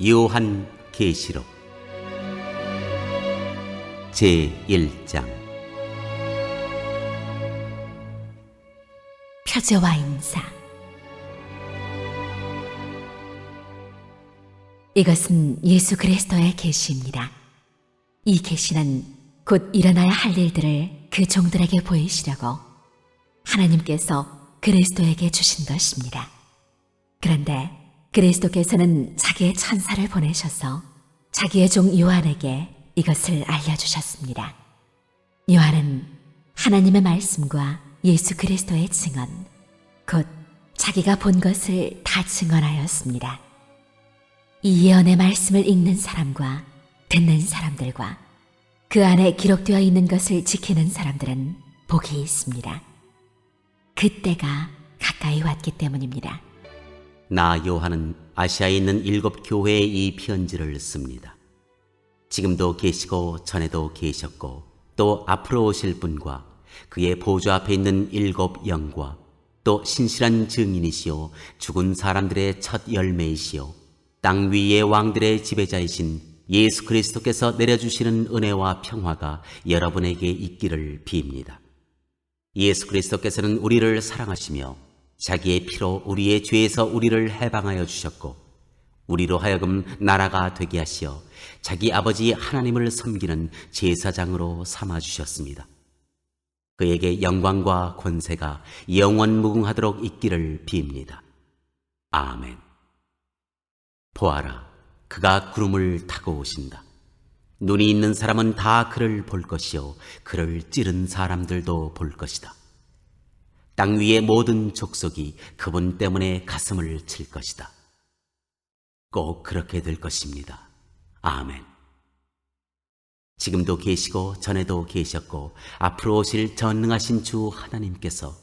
요한 계시록 제1장. 표제와 인사. 이것은 예수 그리스도의 계시입니다. 이 계시는 곧 일어나야 할 일들을 그 종들에게 보이시려고 하나님께서 그리스도에게 주신 것입니다. 그런데 그리스도께서는 자기의 천사를 보내셔서 자기의 종 요한에게 이것을 알려주셨습니다. 요한은 하나님의 말씀과 예수 그리스도의 증언, 곧 자기가 본 것을 다 증언하였습니다. 이 예언의 말씀을 읽는 사람과 듣는 사람들과 그 안에 기록되어 있는 것을 지키는 사람들은 복이 있습니다. 그때가 가까이 왔기 때문입니다. 나 요한은 아시아에 있는 7 교회에 이 편지를 씁니다. 지금도 계시고 전에도 계셨고 또 앞으로 오실 분과 그의 보좌 앞에 있는 7 영과 또 신실한 증인이시요 죽은 사람들의 첫 열매이시요 땅 위의 왕들의 지배자이신 예수 그리스도께서 내려주시는 은혜와 평화가 여러분에게 있기를 빕니다. 예수 그리스도께서는 우리를 사랑하시며 자기의 피로 우리의 죄에서 우리를 해방하여 주셨고 우리로 하여금 나라가 되게 하시어 자기 아버지 하나님을 섬기는 제사장으로 삼아주셨습니다. 그에게 영광과 권세가 영원무궁하도록 있기를 빕니다. 아멘. 보아라, 그가 구름을 타고 오신다. 눈이 있는 사람은 다 그를 볼 것이요 그를 찌른 사람들도 볼 것이다. 땅 위의 모든 족속이 그분 때문에 가슴을 칠 것이다. 꼭 그렇게 될 것입니다. 아멘. 지금도 계시고 전에도 계셨고 앞으로 오실 전능하신 주 하나님께서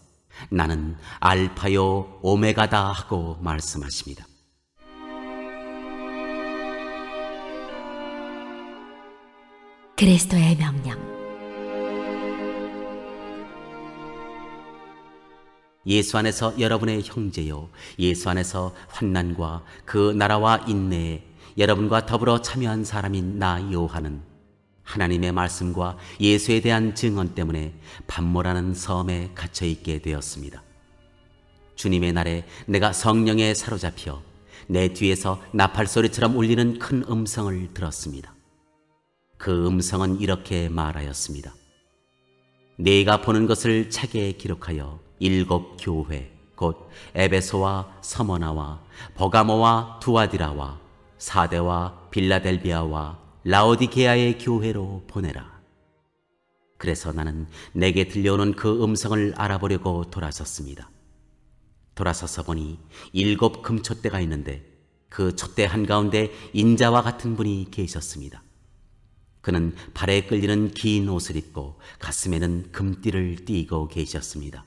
나는 알파요 오메가다 하고 말씀하십니다. 그리스도의 명령. 예수 안에서 여러분의 형제요 예수 안에서 환난과 그 나라와 인내에 여러분과 더불어 참여한 사람인 나 요한은 하나님의 말씀과 예수에 대한 증언 때문에 반모라는 섬에 갇혀있게 되었습니다. 주님의 날에 내가 성령에 사로잡혀 내 뒤에서 나팔소리처럼 울리는 큰 음성을 들었습니다. 그 음성은 이렇게 말하였습니다. 네가 보는 것을 책에 기록하여 7 교회 곧 에베소와 서머나와 버가모와 두아디라와 사데와 빌라델비아와 라오디게아의 교회로 보내라. 그래서 나는 내게 들려오는 그 음성을 알아보려고 돌아섰습니다. 돌아서서 보니 7 금촛대가 있는데 그 촛대 한가운데 인자와 같은 분이 계셨습니다. 그는 발에 끌리는 긴 옷을 입고 가슴에는 금띠를 띠고 계셨습니다.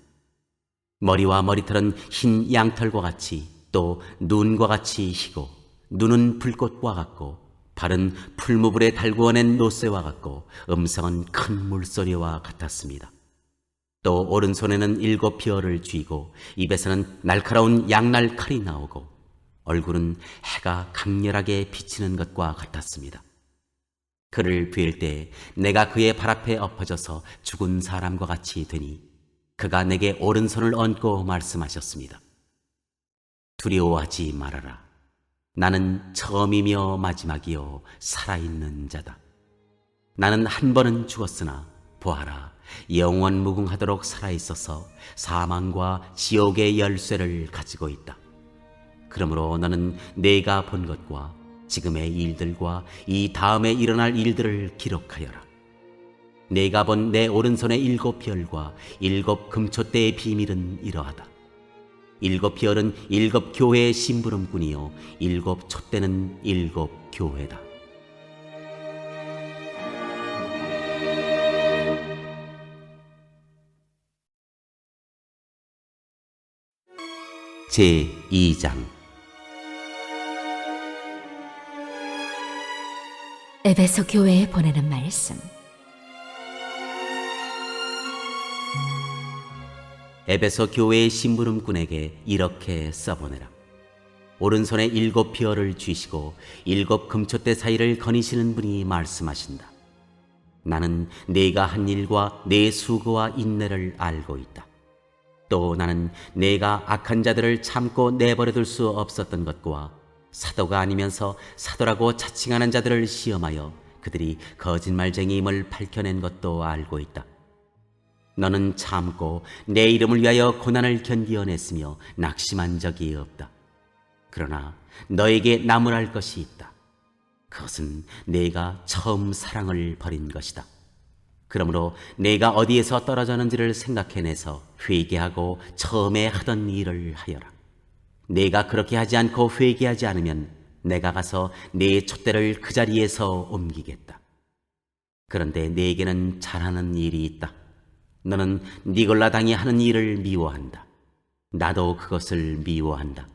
머리와 머리털은 흰 양털과 같이 또 눈과 같이 희고 눈은 불꽃과 같고 발은 풀무불에 달구어낸 노쇠와 같고 음성은 큰 물소리와 같았습니다. 또 오른손에는 7 비어를 쥐고 입에서는 날카로운 양날 칼이 나오고 얼굴은 해가 강렬하게 비치는 것과 같았습니다. 그를 뵐 때 내가 그의 발 앞에 엎어져서 죽은 사람과 같이 되니 그가 내게 오른손을 얹고 말씀하셨습니다. 두려워하지 말아라. 나는 처음이며 마지막이요 살아있는 자다. 나는 한 번은 죽었으나 보아라 영원무궁하도록 살아있어서 사망과 지옥의 열쇠를 가지고 있다. 그러므로 너는 내가 본 것과 지금의 일들과 이 다음에 일어날 일들을 기록하여라. 내가 본 내 오른손의 7 별과 7 금촛대의 비밀은 이러하다. 7 별은 7 교회의 심부름꾼이요 7 촛대는 7 교회다. 제2장. 에베소 교회에 보내는 말씀. 에베소 교회의 심부름꾼에게 이렇게 써보내라. 오른손에 7비어를 쥐시고 7금촛대 사이를 거니시는 분이 말씀하신다. 나는 네가 한 일과 네 수고와 인내를 알고 있다. 또 나는 네가 악한 자들을 참고 내버려둘 수 없었던 것과 사도가 아니면서 사도라고 자칭하는 자들을 시험하여 그들이 거짓말쟁이임을 밝혀낸 것도 알고 있다. 너는 참고 내 이름을 위하여 고난을 견디어냈으며 낙심한 적이 없다. 그러나 너에게 나무랄 것이 있다. 그것은 네가 처음 사랑을 버린 것이다. 그러므로 네가 어디에서 떨어졌는지를 생각해내서 회개하고 처음에 하던 일을 하여라. 네가 그렇게 하지 않고 회개하지 않으면 내가 가서 네 촛대를 그 자리에서 옮기겠다. 그런데 네게는 잘하는 일이 있다. 너는 니골라당이 하는 일을 미워한다. 나도 그것을 미워한다.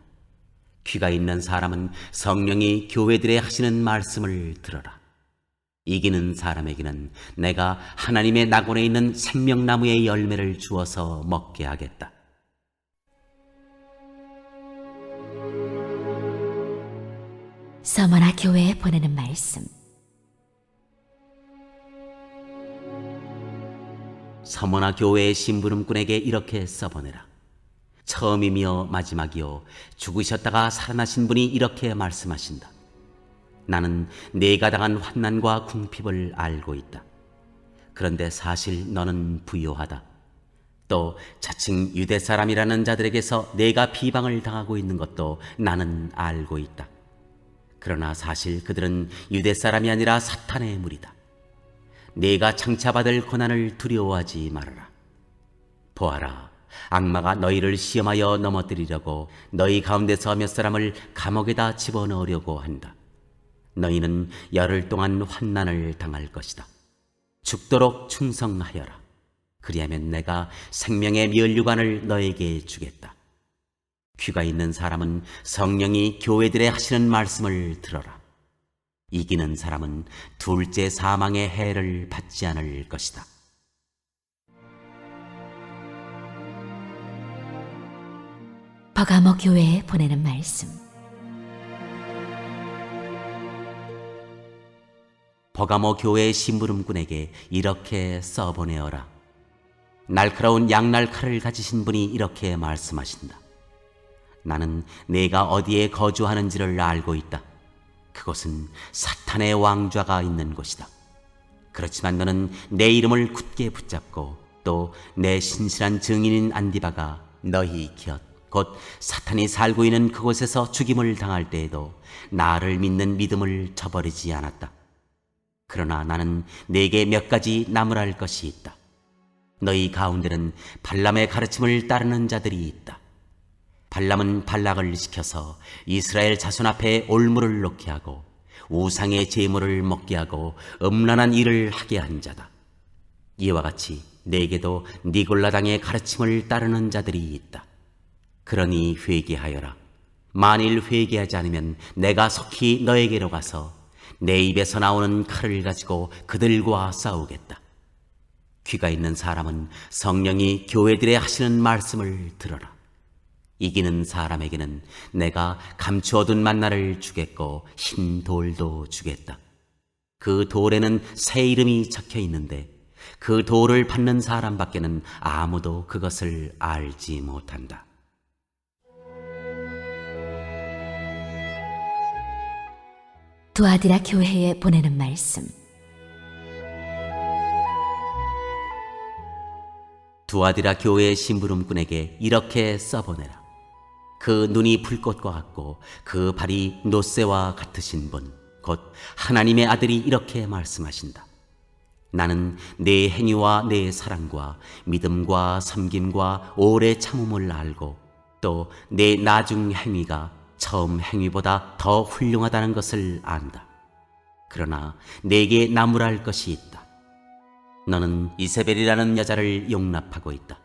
귀가 있는 사람은 성령이 교회들에 하시는 말씀을 들어라. 이기는 사람에게는 내가 하나님의 낙원에 있는 생명나무의 열매를 주어서 먹게 하겠다. 서머나 교회에 보내는 말씀. 서머나 교회의 심부름꾼에게 이렇게 써보내라. 처음이며 마지막이요 죽으셨다가 살아나신 분이 이렇게 말씀하신다. 나는 네가 당한 환난과 궁핍을 알고 있다. 그런데 사실 너는 부요하다. 또 자칭 유대 사람이라는 자들에게서 네가 비방을 당하고 있는 것도 나는 알고 있다. 그러나 사실 그들은 유대 사람이 아니라 사탄의 무리다. 네가 장차받을 고난을 두려워하지 말아라. 보아라, 악마가 너희를 시험하여 넘어뜨리려고 너희 가운데서 몇 사람을 감옥에다 집어넣으려고 한다. 너희는 열흘 동안 환난을 당할 것이다. 죽도록 충성하여라. 그리하면 내가 생명의 면류관을 너에게 주겠다. 귀가 있는 사람은 성령이 교회들에 하시는 말씀을 들어라. 이기는 사람은 둘째 사망의 해를 받지 않을 것이다. 버가모 교회에 보내는 말씀. 버가모 교회의 심부름꾼에게 이렇게 써보내어라. 날카로운 양날 칼을 가지신 분이 이렇게 말씀하신다. 나는 네가 어디에 거주하는지를 알고 있다. 그곳은 사탄의 왕좌가 있는 곳이다. 그렇지만 너는 내 이름을 굳게 붙잡고 또 내 신실한 증인인 안디바가 너희 곁 곧 사탄이 살고 있는 그곳에서 죽임을 당할 때에도 나를 믿는 믿음을 저버리지 않았다. 그러나 나는 네게 몇 가지 나무랄 것이 있다. 너희 가운데는 발람의 가르침을 따르는 자들이 있다. 발람은 발락을 시켜서 이스라엘 자손 앞에 올무를 놓게 하고 우상의 제물을 먹게 하고 음란한 일을 하게 한 자다. 이와 같이 네게도 니골라당의 가르침을 따르는 자들이 있다. 그러니 회개하여라. 만일 회개하지 않으면 내가 속히 너에게로 가서 내 입에서 나오는 칼을 가지고 그들과 싸우겠다. 귀가 있는 사람은 성령이 교회들에 하시는 말씀을 들어라. 이기는 사람에게는 내가 감추어둔 만나를 주겠고 흰 돌도 주겠다. 그 돌에는 새 이름이 적혀 있는데 그 돌을 받는 사람밖에는 아무도 그것을 알지 못한다. 두아디라 교회에 보내는 말씀. 두아디라 교회의 심부름꾼에게 이렇게 써보내라. 그 눈이 불꽃과 같고 그 발이 놋새와 같으신 분, 곧 하나님의 아들이 이렇게 말씀하신다. 나는 내 행위와 내 사랑과 믿음과 섬김과 오래 참음을 알고 또 내 나중 행위가 처음 행위보다 더 훌륭하다는 것을 안다. 그러나 내게 나무랄 것이 있다. 너는 이세벨이라는 여자를 용납하고 있다.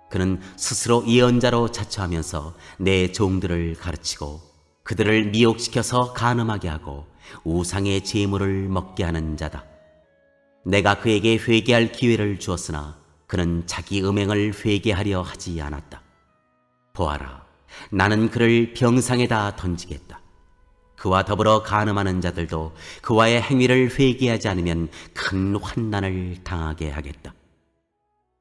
그는 스스로 예언자로 자처하면서 내 종들을 가르치고 그들을 미혹시켜서 간음하게 하고 우상의 제물을 먹게 하는 자다. 내가 그에게 회개할 기회를 주었으나 그는 자기 음행을 회개하려 하지 않았다. 보아라, 나는 그를 병상에다 던지겠다. 그와 더불어 간음하는 자들도 그와의 행위를 회개하지 않으면 큰 환난을 당하게 하겠다.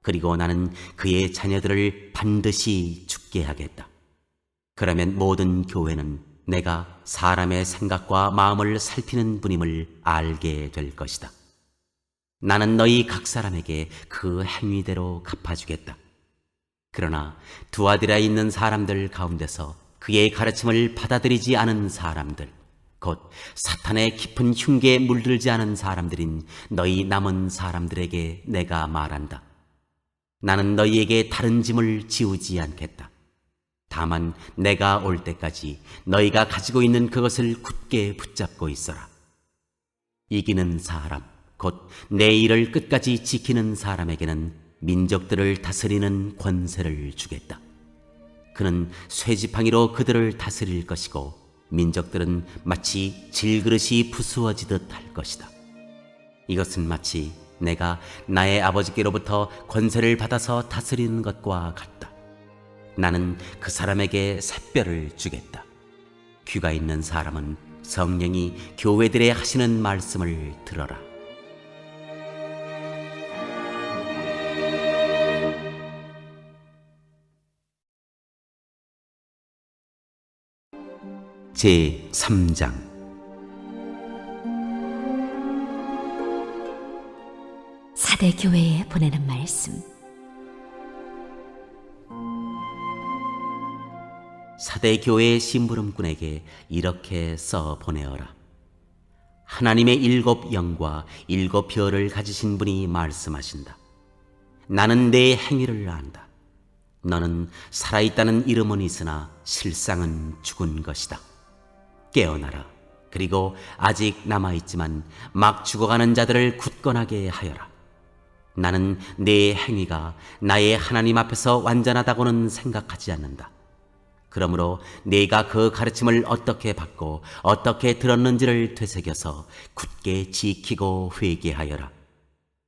그리고 나는 그의 자녀들을 반드시 죽게 하겠다. 그러면 모든 교회는 내가 사람의 생각과 마음을 살피는 분임을 알게 될 것이다. 나는 너희 각 사람에게 그 행위대로 갚아주겠다. 그러나 두아디라에 있는 사람들 가운데서 그의 가르침을 받아들이지 않은 사람들, 곧 사탄의 깊은 흉계에 물들지 않은 사람들인 너희 남은 사람들에게 내가 말한다. 나는 너희에게 다른 짐을 지우지 않겠다. 다만 내가 올 때까지 너희가 가지고 있는 그것을 굳게 붙잡고 있어라. 이기는 사람, 곧 내 일을 끝까지 지키는 사람에게는 민족들을 다스리는 권세를 주겠다. 그는 쇠지팡이로 그들을 다스릴 것이고 민족들은 마치 질그릇이 부수어지듯 할 것이다. 이것은 마치 내가 나의 아버지께로부터 권세를 받아서 다스리는 것과 같다. 나는 그 사람에게 샛별을 주겠다. 귀가 있는 사람은 성령이 교회들에 하시는 말씀을 들어라. 제 3장. 사대 교회에 보내는 말씀. 사대 교회의 심부름꾼에게 이렇게 써 보내어라. 하나님의 7 영과 7 별을 가지신 분이 말씀하신다. 나는 내 행위를 안다. 너는 살아있다는 이름은 있으나 실상은 죽은 것이다. 깨어나라. 그리고 아직 남아있지만 막 죽어가는 자들을 굳건하게 하여라. 나는 내 행위가 나의 하나님 앞에서 완전하다고는 생각하지 않는다. 그러므로 네가 그 가르침을 어떻게 받고 어떻게 들었는지를 되새겨서 굳게 지키고 회개하여라.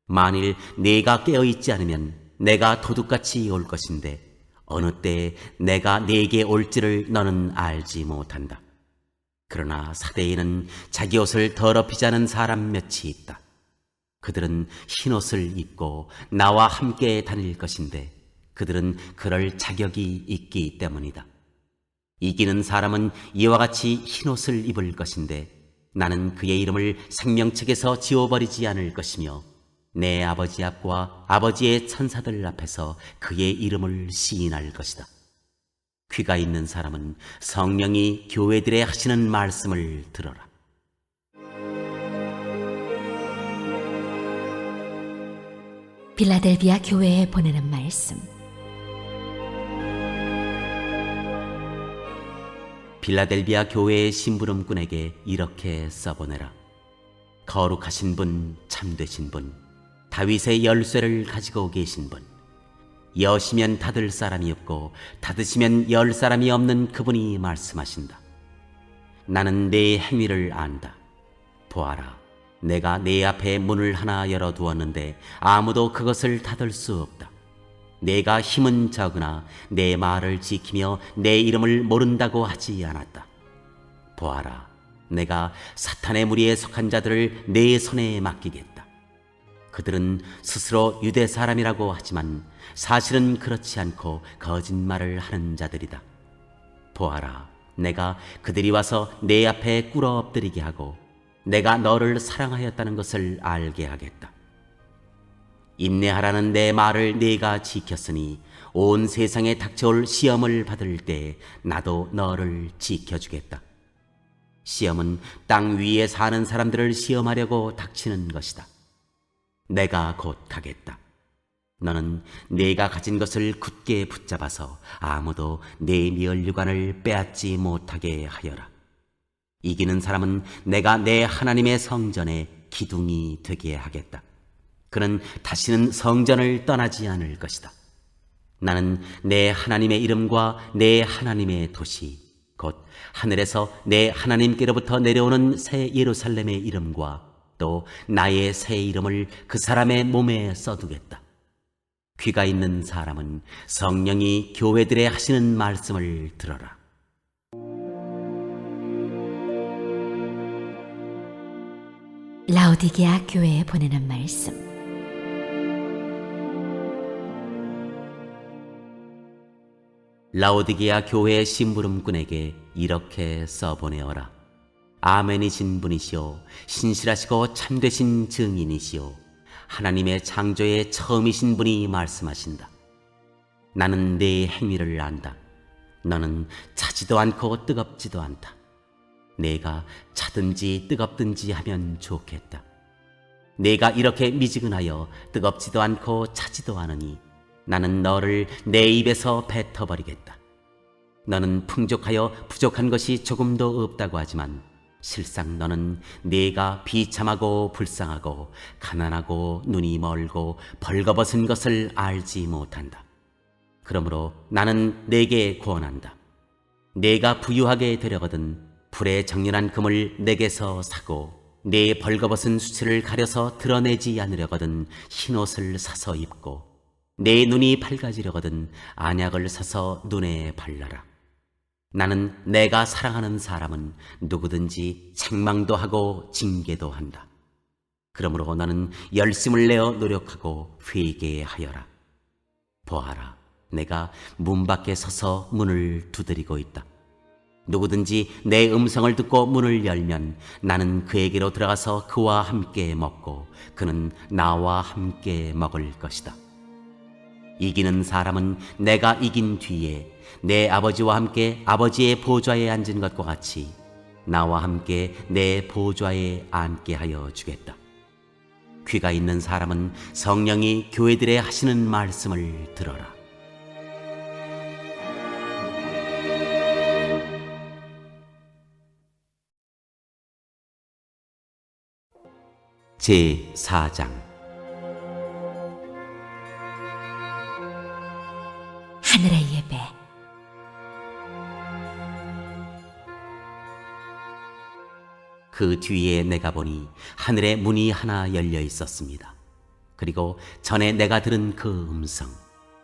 만일 네가 깨어있지 않으면 내가 도둑같이 올 것인데 어느 때에 내가 네게 올지를 너는 알지 못한다. 그러나 사대에는 자기 옷을 더럽히지 않은 사람 몇이 있다. 그들은 흰옷을 입고 나와 함께 다닐 것인데 그들은 그럴 자격이 있기 때문이다. 이기는 사람은 이와 같이 흰옷을 입을 것인데 나는 그의 이름을 생명책에서 지워버리지 않을 것이며 내 아버지 앞과 아버지의 천사들 앞에서 그의 이름을 시인할 것이다. 귀가 있는 사람은 성령이 교회들에 하시는 말씀을 들어라. 빌라델비아 교회에 보내는 말씀. 빌라델비아 교회의 심부름꾼에게 이렇게 써보내라. 거룩하신 분, 참되신 분, 다윗의 열쇠를 가지고 계신 분, 여시면 닫을 사람이 없고 닫으시면 열 사람이 없는 그분이 말씀하신다. 나는 내 행위를 안다. 보아라, 내가 내 앞에 문을 하나 열어두었는데 아무도 그것을 닫을 수 없다. 내가 힘은 적으나 내 말을 지키며 내 이름을 모른다고 하지 않았다. 보아라, 내가 사탄의 무리에 속한 자들을 내 손에 맡기겠다. 그들은 스스로 유대 사람이라고 하지만 사실은 그렇지 않고 거짓말을 하는 자들이다. 보아라, 내가 그들이 와서 내 앞에 꿇어 엎드리게 하고 내가 너를 사랑하였다는 것을 알게 하겠다. 인내하라는 내 말을 네가 지켰으니 온 세상에 닥쳐올 시험을 받을 때 나도 너를 지켜주겠다. 시험은 땅 위에 사는 사람들을 시험하려고 닥치는 것이다. 내가 곧 가겠다. 너는 네가 가진 것을 굳게 붙잡아서 아무도 네 면류관을 빼앗지 못하게 하여라. 이기는 사람은 내가 내 하나님의 성전에 기둥이 되게 하겠다. 그는 다시는 성전을 떠나지 않을 것이다. 나는 내 하나님의 이름과 내 하나님의 도시, 곧 하늘에서 내 하나님께로부터 내려오는 새 예루살렘의 이름과 또 나의 새 이름을 그 사람의 몸에 써두겠다. 귀가 있는 사람은 성령이 교회들에 하시는 말씀을 들어라. 라오디게아 교회에 보내는 말씀. 라오디게아 교회의 심부름꾼에게 이렇게 써보내어라. 아멘이신 분이시오, 신실하시고 참되신 증인이시오, 하나님의 창조의 처음이신 분이 말씀하신다. 나는 네 행위를 안다. 너는 차지도 않고 뜨겁지도 않다. 내가 차든지 뜨겁든지 하면 좋겠다. 내가 이렇게 미지근하여 뜨겁지도 않고 차지도 않으니 나는 너를 내 입에서 뱉어버리겠다. 너는 풍족하여 부족한 것이 조금도 없다고 하지만 실상 너는 네가 비참하고 불쌍하고 가난하고 눈이 멀고 벌거벗은 것을 알지 못한다. 그러므로 나는 네게 권한다. 네가 부유하게 되려거든 불에 정연한 금을 내게서 사고 네 벌거벗은 수치를 가려서 드러내지 않으려거든 흰옷을 사서 입고 내 눈이 밝아지려거든 안약을 사서 눈에 발라라. 나는 내가 사랑하는 사람은 누구든지 책망도 하고 징계도 한다. 그러므로 너는 열심을 내어 노력하고 회개하여라. 보아라, 내가 문 밖에 서서 문을 두드리고 있다. 누구든지 내 음성을 듣고 문을 열면 나는 그에게로 들어가서 그와 함께 먹고 그는 나와 함께 먹을 것이다. 이기는 사람은 내가 이긴 뒤에 내 아버지와 함께 아버지의 보좌에 앉은 것과 같이 나와 함께 내 보좌에 앉게 하여 주겠다. 귀가 있는 사람은 성령이 교회들에 하시는 말씀을 들어라. 제4장. 하늘의 예배. 그 뒤에 내가 보니 하늘의 문이 하나 열려 있었습니다. 그리고 전에 내가 들은 그 음성,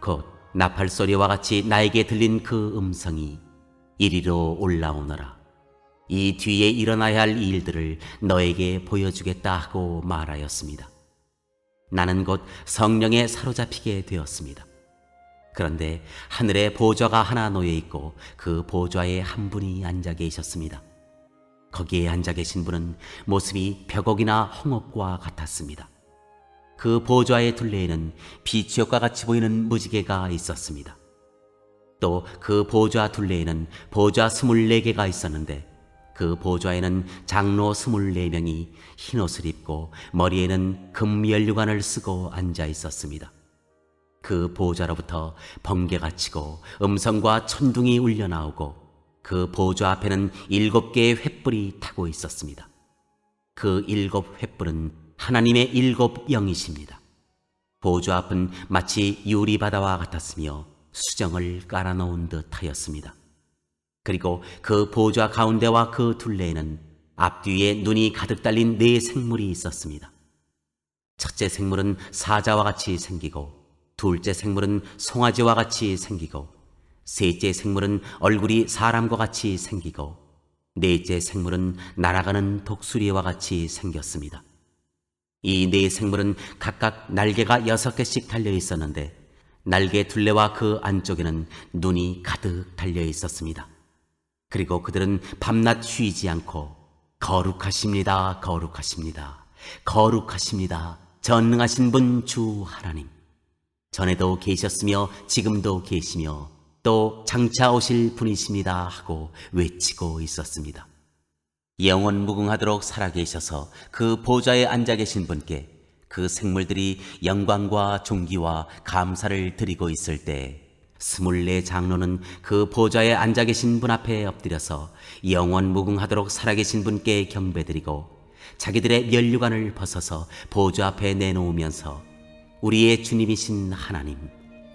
곧 나팔 소리와 같이 나에게 들린 그 음성이 이리로 올라오너라. 이 뒤에 일어나야 할 일들을 너에게 보여주겠다 하고 말하였습니다. 나는 곧 성령에 사로잡히게 되었습니다. 그런데 하늘에 보좌가 하나 놓여 있고 그 보좌에 한 분이 앉아 계셨습니다. 거기에 앉아 계신 분은 모습이 벽옥이나 홍옥과 같았습니다. 그 보좌의 둘레에는 비추옥과 같이 보이는 무지개가 있었습니다. 또 그 보좌 둘레에는 보좌 24개가 있었는데 그 보좌에는 장로 24명이 흰옷을 입고 머리에는 금면류관을 쓰고 앉아 있었습니다. 그 보좌로부터 번개가 치고 음성과 천둥이 울려나오고 그 보좌 앞에는 7개의 횃불이 타고 있었습니다. 그 7 횃불은 하나님의 7 영이십니다. 보좌 앞은 마치 유리바다와 같았으며 수정을 깔아놓은 듯 하였습니다. 그리고 그 보좌 가운데와 그 둘레에는 앞뒤에 눈이 가득 달린 4 생물이 있었습니다. 첫째 생물은 사자와 같이 생기고 둘째 생물은 송아지와 같이 생기고 셋째 생물은 얼굴이 사람과 같이 생기고 넷째 생물은 날아가는 독수리와 같이 생겼습니다. 이 4 생물은 각각 날개가 6개씩 달려 있었는데 날개 둘레와 그 안쪽에는 눈이 가득 달려 있었습니다. 그리고 그들은 밤낮 쉬지 않고 거룩하십니다, 거룩하십니다, 거룩하십니다, 전능하신 분 주 하나님, 전에도 계셨으며 지금도 계시며 또 장차 오실 분이십니다 하고 외치고 있었습니다. 영원 무궁하도록 살아계셔서 그 보좌에 앉아 계신 분께 그 생물들이 영광과 존귀와 감사를 드리고 있을 때 24 장로는 그 보좌에 앉아 계신 분 앞에 엎드려서 영원 무궁하도록 살아계신 분께 경배드리고 자기들의 면류관을 벗어서 보좌 앞에 내놓으면서 우리의 주님이신 하나님,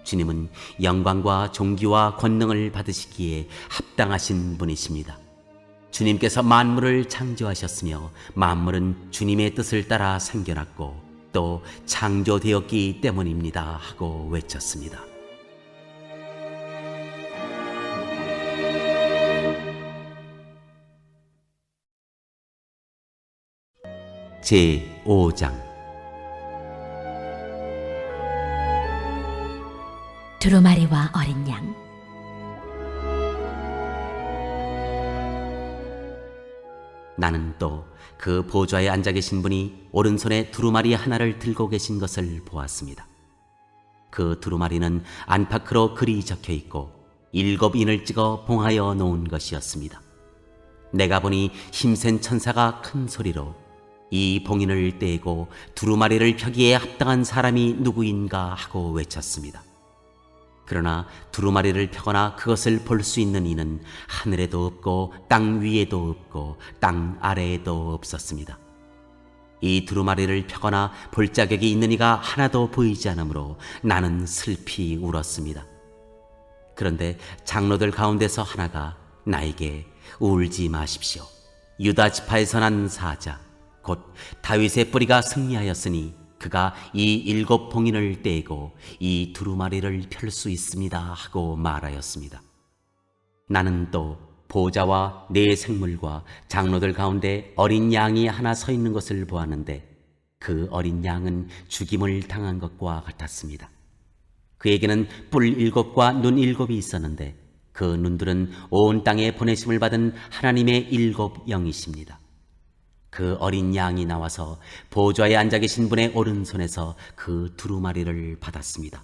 주님은 영광과 존귀와 권능을 받으시기에 합당하신 분이십니다. 주님께서 만물을 창조하셨으며 만물은 주님의 뜻을 따라 생겨났고 또 창조되었기 때문입니다 하고 외쳤습니다. 제5장 두루마리와 어린 양. 나는 또 그 보좌에 앉아 계신 분이 오른손에 두루마리 하나를 들고 계신 것을 보았습니다. 그 두루마리는 안팎으로 글이 적혀 있고 7인을 찍어 봉하여 놓은 것이었습니다. 내가 보니 힘센 천사가 큰 소리로 이 봉인을 떼고 두루마리를 펴기에 합당한 사람이 누구인가 하고 외쳤습니다. 그러나 두루마리를 펴거나 그것을 볼 수 있는 이는 하늘에도 없고 땅 위에도 없고 땅 아래에도 없었습니다. 이 두루마리를 펴거나 볼 자격이 있는 이가 하나도 보이지 않으므로 나는 슬피 울었습니다. 그런데 장로들 가운데서 하나가 나에게 울지 마십시오. 유다 지파에서 난 사자 곧 다윗의 뿌리가 승리하였으니 그가 이 7 봉인을 떼고 이 두루마리를 펼 수 있습니다 하고 말하였습니다. 나는 또 보좌와 네 생물과 장로들 가운데 어린 양이 하나 서 있는 것을 보았는데 그 어린 양은 죽임을 당한 것과 같았습니다. 그에게는 뿔 7과 눈 7이 있었는데 그 눈들은 온 땅에 보내심을 받은 하나님의 7 영이십니다. 그 어린 양이 나와서 보좌에 앉아 계신 분의 오른손에서 그 두루마리를 받았습니다.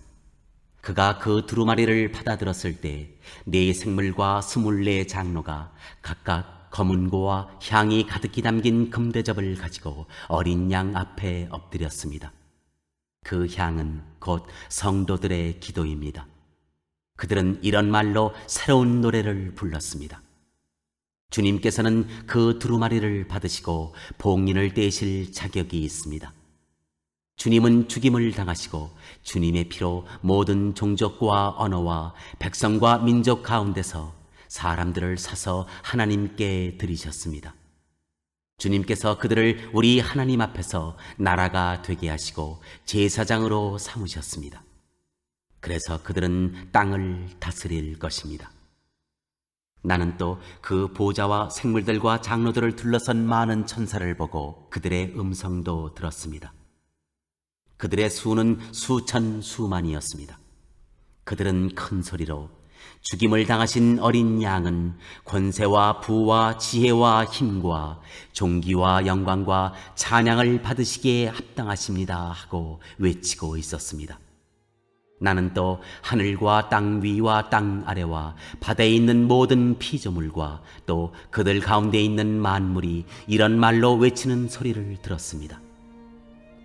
그가 그 두루마리를 받아들었을 때 네 생물과 24 장로가 각각 검은 고와 향이 가득히 담긴 금대접을 가지고 어린 양 앞에 엎드렸습니다. 그 향은 곧 성도들의 기도입니다. 그들은 이런 말로 새로운 노래를 불렀습니다. 주님께서는 그 두루마리를 받으시고 봉인을 떼실 자격이 있습니다. 주님은 죽임을 당하시고 주님의 피로 모든 종족과 언어와 백성과 민족 가운데서 사람들을 사서 하나님께 드리셨습니다. 주님께서 그들을 우리 하나님 앞에서 나라가 되게 하시고 제사장으로 삼으셨습니다. 그래서 그들은 땅을 다스릴 것입니다. 나는 또 그 보좌와 생물들과 장로들을 둘러선 많은 천사를 보고 그들의 음성도 들었습니다. 그들의 수는 수천 수만이었습니다. 그들은 큰 소리로 죽임을 당하신 어린 양은 권세와 부와 지혜와 힘과 존귀와 영광과 찬양을 받으시기에 합당하십니다 하고 외치고 있었습니다. 나는 또 하늘과 땅 위와 땅 아래와 바다에 있는 모든 피조물과 또 그들 가운데 있는 만물이 이런 말로 외치는 소리를 들었습니다.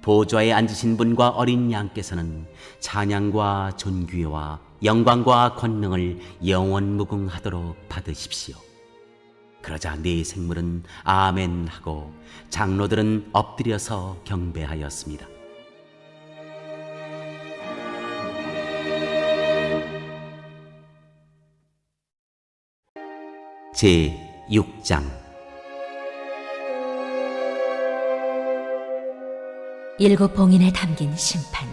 보좌에 앉으신 분과 어린 양께서는 찬양과 존귀와 영광과 권능을 영원무궁하도록 받으십시오. 그러자 네 생물은 아멘 하고 장로들은 엎드려서 경배하였습니다. 제6장 일곱 봉인에 담긴 심판.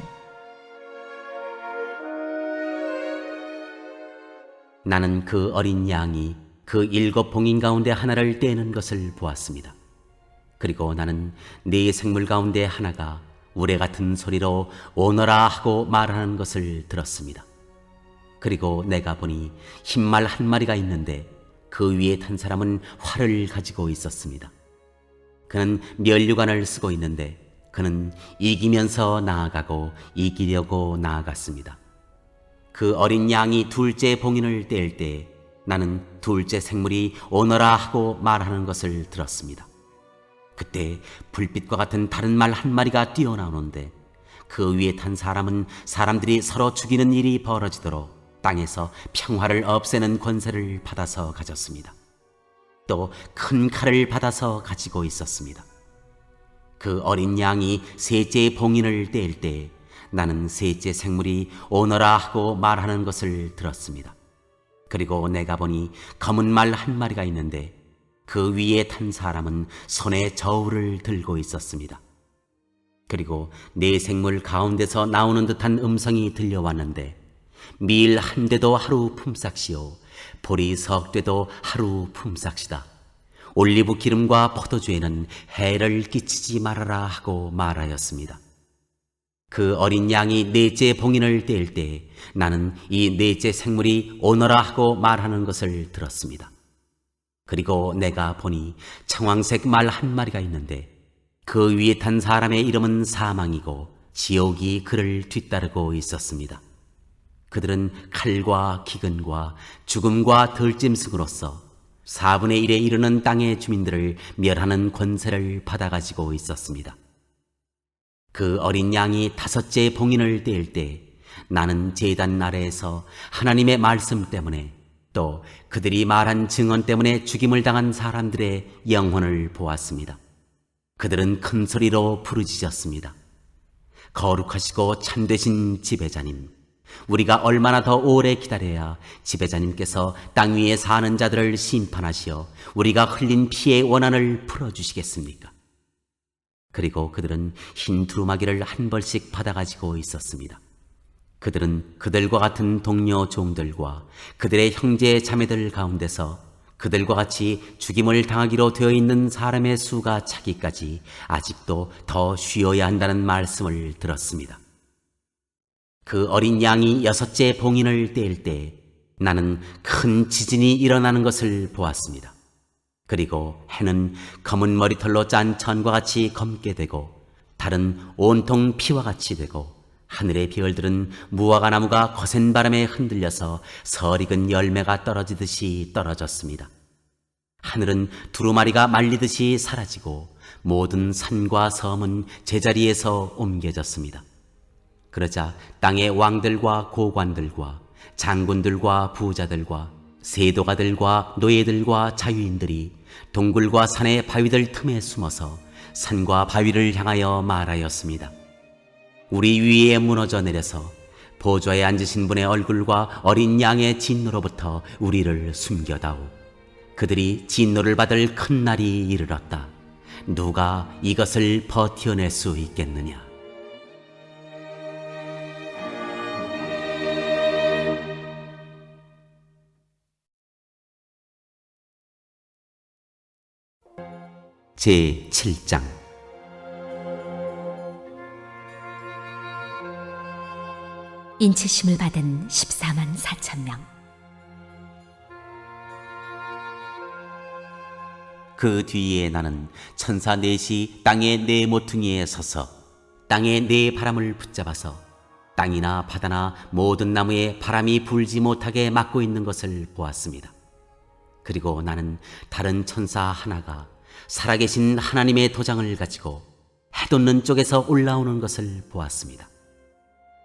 나는 그 어린 양이 그 7 봉인 가운데 하나를 떼는 것을 보았습니다. 그리고 나는 네 생물 가운데 하나가 우레 같은 소리로 오너라 하고 말하는 것을 들었습니다. 그리고 내가 보니 흰말 한 마리가 있는데 그 위에 탄 사람은 활을 가지고 있었습니다. 그는 면류관을 쓰고 있는데 그는 이기면서 나아가고 이기려고 나아갔습니다. 그 어린 양이 둘째 봉인을 뗄 때 나는 둘째 생물이 오너라 하고 말하는 것을 들었습니다. 그때 불빛과 같은 다른 말 한 마리가 뛰어나오는데 그 위에 탄 사람은 사람들이 서로 죽이는 일이 벌어지도록 땅에서 평화를 없애는 권세를 받아서 가졌습니다. 또 큰 칼을 받아서 가지고 있었습니다. 그 어린 양이 셋째 봉인을 뗄 때 나는 셋째 생물이 오너라 하고 말하는 것을 들었습니다. 그리고 내가 보니 검은 말 한 마리가 있는데 그 위에 탄 사람은 손에 저울을 들고 있었습니다. 그리고 네 생물 가운데서 나오는 듯한 음성이 들려왔는데, 밀 한 대도 하루 품삯이요 보리 석 대도 하루 품삯이다. 올리브 기름과 포도주에는 해를 끼치지 말아라 하고 말하였습니다. 그 어린 양이 넷째 봉인을 뗄 때 나는 이 넷째 생물이 오너라 하고 말하는 것을 들었습니다. 그리고 내가 보니 청황색 말 한 마리가 있는데 그 위에 탄 사람의 이름은 사망이고 지옥이 그를 뒤따르고 있었습니다. 그들은 칼과 기근과 죽음과 들짐승으로서 4분의 1에 이르는 땅의 주민들을 멸하는 권세를 받아가지고 있었습니다. 그 어린 양이 5째 봉인을 뗄 때 나는 제단 아래에서 하나님의 말씀 때문에 또 그들이 말한 증언 때문에 죽임을 당한 사람들의 영혼을 보았습니다. 그들은 큰 소리로 부르짖었습니다. 거룩하시고 참되신 지배자님, 우리가 얼마나 더 오래 기다려야 지배자님께서 땅 위에 사는 자들을 심판하시어 우리가 흘린 피의 원한을 풀어주시겠습니까? 그리고 그들은 흰 두루마기를 한 벌씩 받아가지고 있었습니다. 그들은 그들과 같은 동료 종들과 그들의 형제 자매들 가운데서 그들과 같이 죽임을 당하기로 되어 있는 사람의 수가 차기까지 아직도 더 쉬어야 한다는 말씀을 들었습니다. 그 어린 양이 6째 봉인을 뗄 때 나는 큰 지진이 일어나는 것을 보았습니다. 그리고 해는 검은 머리털로 짠 천과 같이 검게 되고 달은 온통 피와 같이 되고 하늘의 별들은 무화과 나무가 거센 바람에 흔들려서 설익은 열매가 떨어지듯이 떨어졌습니다. 하늘은 두루마리가 말리듯이 사라지고 모든 산과 섬은 제자리에서 옮겨졌습니다. 그러자 땅의 왕들과 고관들과 장군들과 부자들과 세도가들과 노예들과 자유인들이 동굴과 산의 바위들 틈에 숨어서 산과 바위를 향하여 말하였습니다. 우리 위에 무너져 내려서 보좌에 앉으신 분의 얼굴과 어린 양의 진노로부터 우리를 숨겨다오. 그들이 진노를 받을 큰 날이 이르렀다. 누가 이것을 버텨낼 수 있겠느냐? 제7장. 인치심을 받은 14만 4천 명. 그 뒤에 나는 천사 넷이 땅의 네 모퉁이에 서서 땅의 네 바람을 붙잡아서 땅이나 바다나 모든 나무에 바람이 불지 못하게 막고 있는 것을 보았습니다. 그리고 나는 다른 천사 하나가 살아계신 하나님의 도장을 가지고 해돋는 쪽에서 올라오는 것을 보았습니다.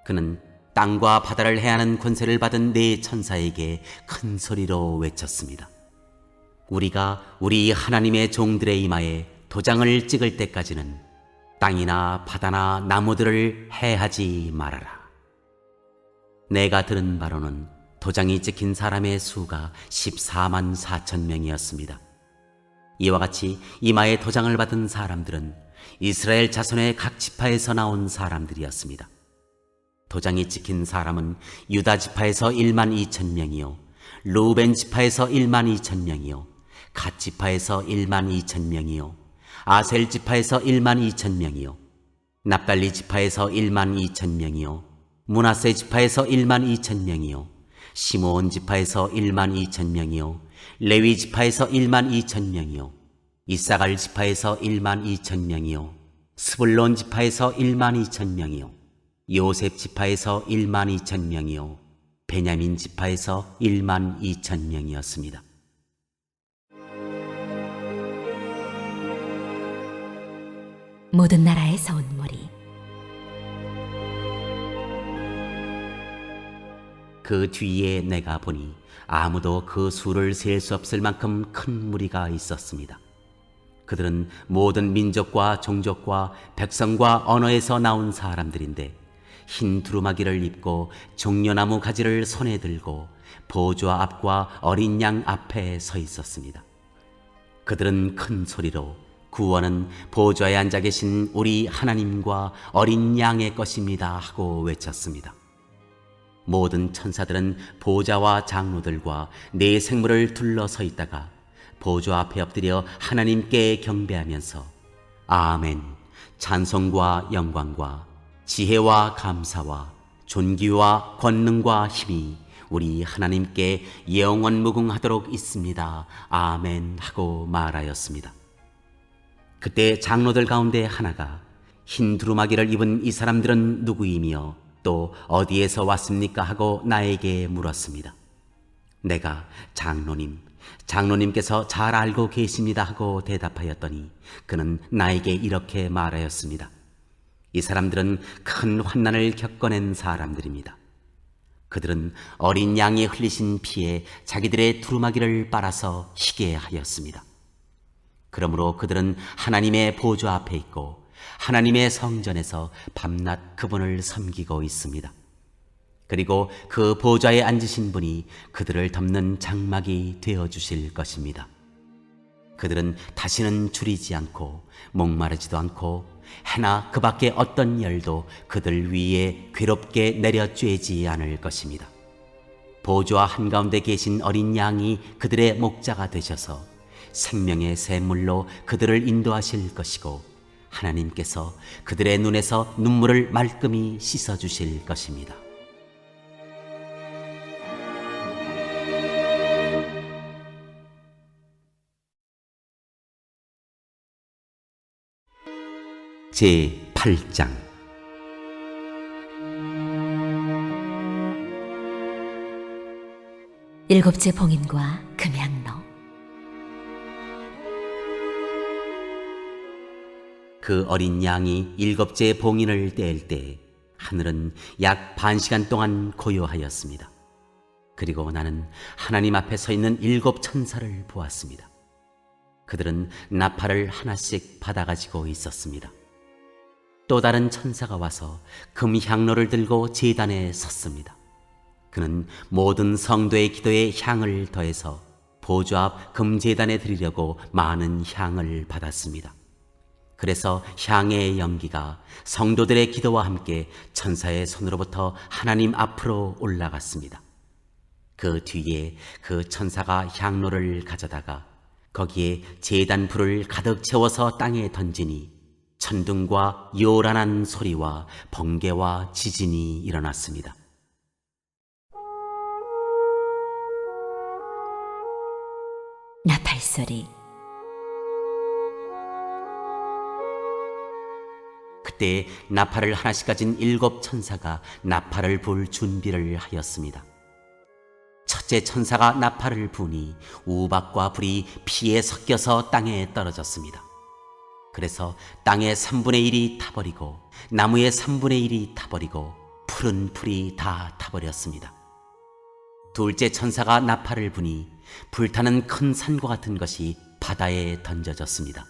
그는 땅과 바다를 해하는 권세를 받은 네 천사에게 큰 소리로 외쳤습니다. 우리가 우리 하나님의 종들의 이마에 도장을 찍을 때까지는 땅이나 바다나 나무들을 해하지 말아라. 내가 들은 바로는 도장이 찍힌 사람의 수가 14만 4천 명이었습니다. 이와 같이 이마에 도장을 받은 사람들은 이스라엘 자손의 각 지파에서 나온 사람들이었습니다. 도장이 찍힌 사람은 유다 지파에서 1만 2천 명이요, 루벤 지파에서 1만 2천 명이요, 갓 지파에서 1만 2천 명이요, 아셀 지파에서 1만 2천 명이요, 납달리 지파에서 1만 2천 명이요, 므낫세 지파에서 1만 2천 명이요, 시므온 지파에서 1만 2천 명이요, 레위 지파에서 1만 2천 명이요, 이사갈 지파에서 1만 2천 명이요, 스불론 지파에서 1만 2천 명이요, 요셉 지파에서 1만 2천 명이요, 베냐민 지파에서 1만 2천 명이었습니다. 모든 나라에서 온 무리. 그 뒤에 내가 보니 아무도 그 수를 셀 수 없을 만큼 큰 무리가 있었습니다. 그들은 모든 민족과 종족과 백성과 언어에서 나온 사람들인데 흰 두루마기를 입고 종려나무 가지를 손에 들고 보좌 앞과 어린 양 앞에 서 있었습니다. 그들은 큰 소리로 구원은 보좌에 앉아 계신 우리 하나님과 어린 양의 것입니다 하고 외쳤습니다. 모든 천사들은 보좌와 장로들과 네 생물을 둘러서 있다가 보좌 앞에 엎드려 하나님께 경배하면서 아멘, 찬송과 영광과 지혜와 감사와 존귀와 권능과 힘이 우리 하나님께 영원 무궁하도록 있습니다. 아멘 하고 말하였습니다. 그때 장로들 가운데 하나가 흰 두루마기를 입은 이 사람들은 누구이며 또 어디에서 왔습니까 하고 나에게 물었습니다. 내가 장로님께서 잘 알고 계십니다 하고 대답하였더니 그는 나에게 이렇게 말하였습니다. 이 사람들은 큰 환난을 겪어낸 사람들입니다. 그들은 어린 양이 흘리신 피에 자기들의 두루마기를 빨아서 희게 하였습니다. 그러므로 그들은 하나님의 보좌 앞에 있고 하나님의 성전에서 밤낮 그분을 섬기고 있습니다. 그리고 그 보좌에 앉으신 분이 그들을 덮는 장막이 되어주실 것입니다. 그들은 다시는 줄이지 않고 목마르지도 않고 해나 그 밖에 어떤 열도 그들 위에 괴롭게 내려쬐지 않을 것입니다. 보좌 한가운데 계신 어린 양이 그들의 목자가 되셔서 생명의 샘물로 그들을 인도하실 것이고 하나님께서 그들의 눈에서 눈물을 말끔히 씻어주실 것입니다. 제8장 일곱째 봉인과 금향로. 그 어린 양이 일곱째 봉인을 떼일 때 하늘은 약 반시간 동안 고요하였습니다. 그리고 나는 하나님 앞에 서 있는 일곱 천사를 보았습니다. 그들은 나팔을 하나씩 받아가지고 있었습니다. 또 다른 천사가 와서 금향로를 들고 제단에 섰습니다. 그는 모든 성도의 기도에 향을 더해서 보좌 앞 금제단에 드리려고 많은 향을 받았습니다. 그래서 향의 연기가 성도들의 기도와 함께 천사의 손으로부터 하나님 앞으로 올라갔습니다. 그 뒤에 그 천사가 향로를 가져다가 거기에 제단 불을 가득 채워서 땅에 던지니 천둥과 요란한 소리와 번개와 지진이 일어났습니다. 나팔소리. 그때 나팔을 하나씩 가진 일곱 천사가 나팔을 불 준비를 하였습니다. 첫째 천사가 나팔을 부니 우박과 불이 피에 섞여서 땅에 떨어졌습니다. 그래서 땅의 3분의 1이 타버리고 나무의 3분의 1이 타버리고 푸른 풀이 다 타버렸습니다. 둘째 천사가 나팔을 부니 불타는 큰 산과 같은 것이 바다에 던져졌습니다.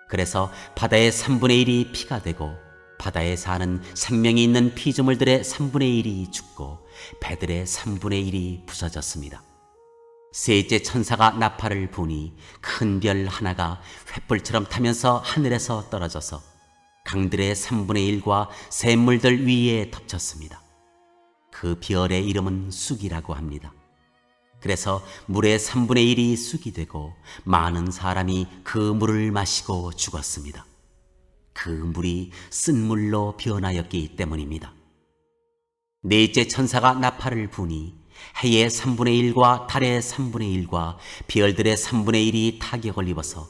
그래서 바다의 3분의 1이 피가 되고 바다에 사는 생명이 있는 피조물들의 3분의 1이 죽고 배들의 3분의 1이 부서졌습니다. 셋째 천사가 나팔을 부니 큰 별 하나가 횃불처럼 타면서 하늘에서 떨어져서 강들의 3분의 1과 샘물들 위에 덮쳤습니다. 그 별의 이름은 쑥이라고 합니다. 그래서 물의 3분의 1이 쑥이 되고 많은 사람이 그 물을 마시고 죽었습니다. 그 물이 쓴물로 변하였기 때문입니다. 넷째 천사가 나팔을 부니 해의 3분의 1과 달의 3분의 1과 별들의 3분의 1이 타격을 입어서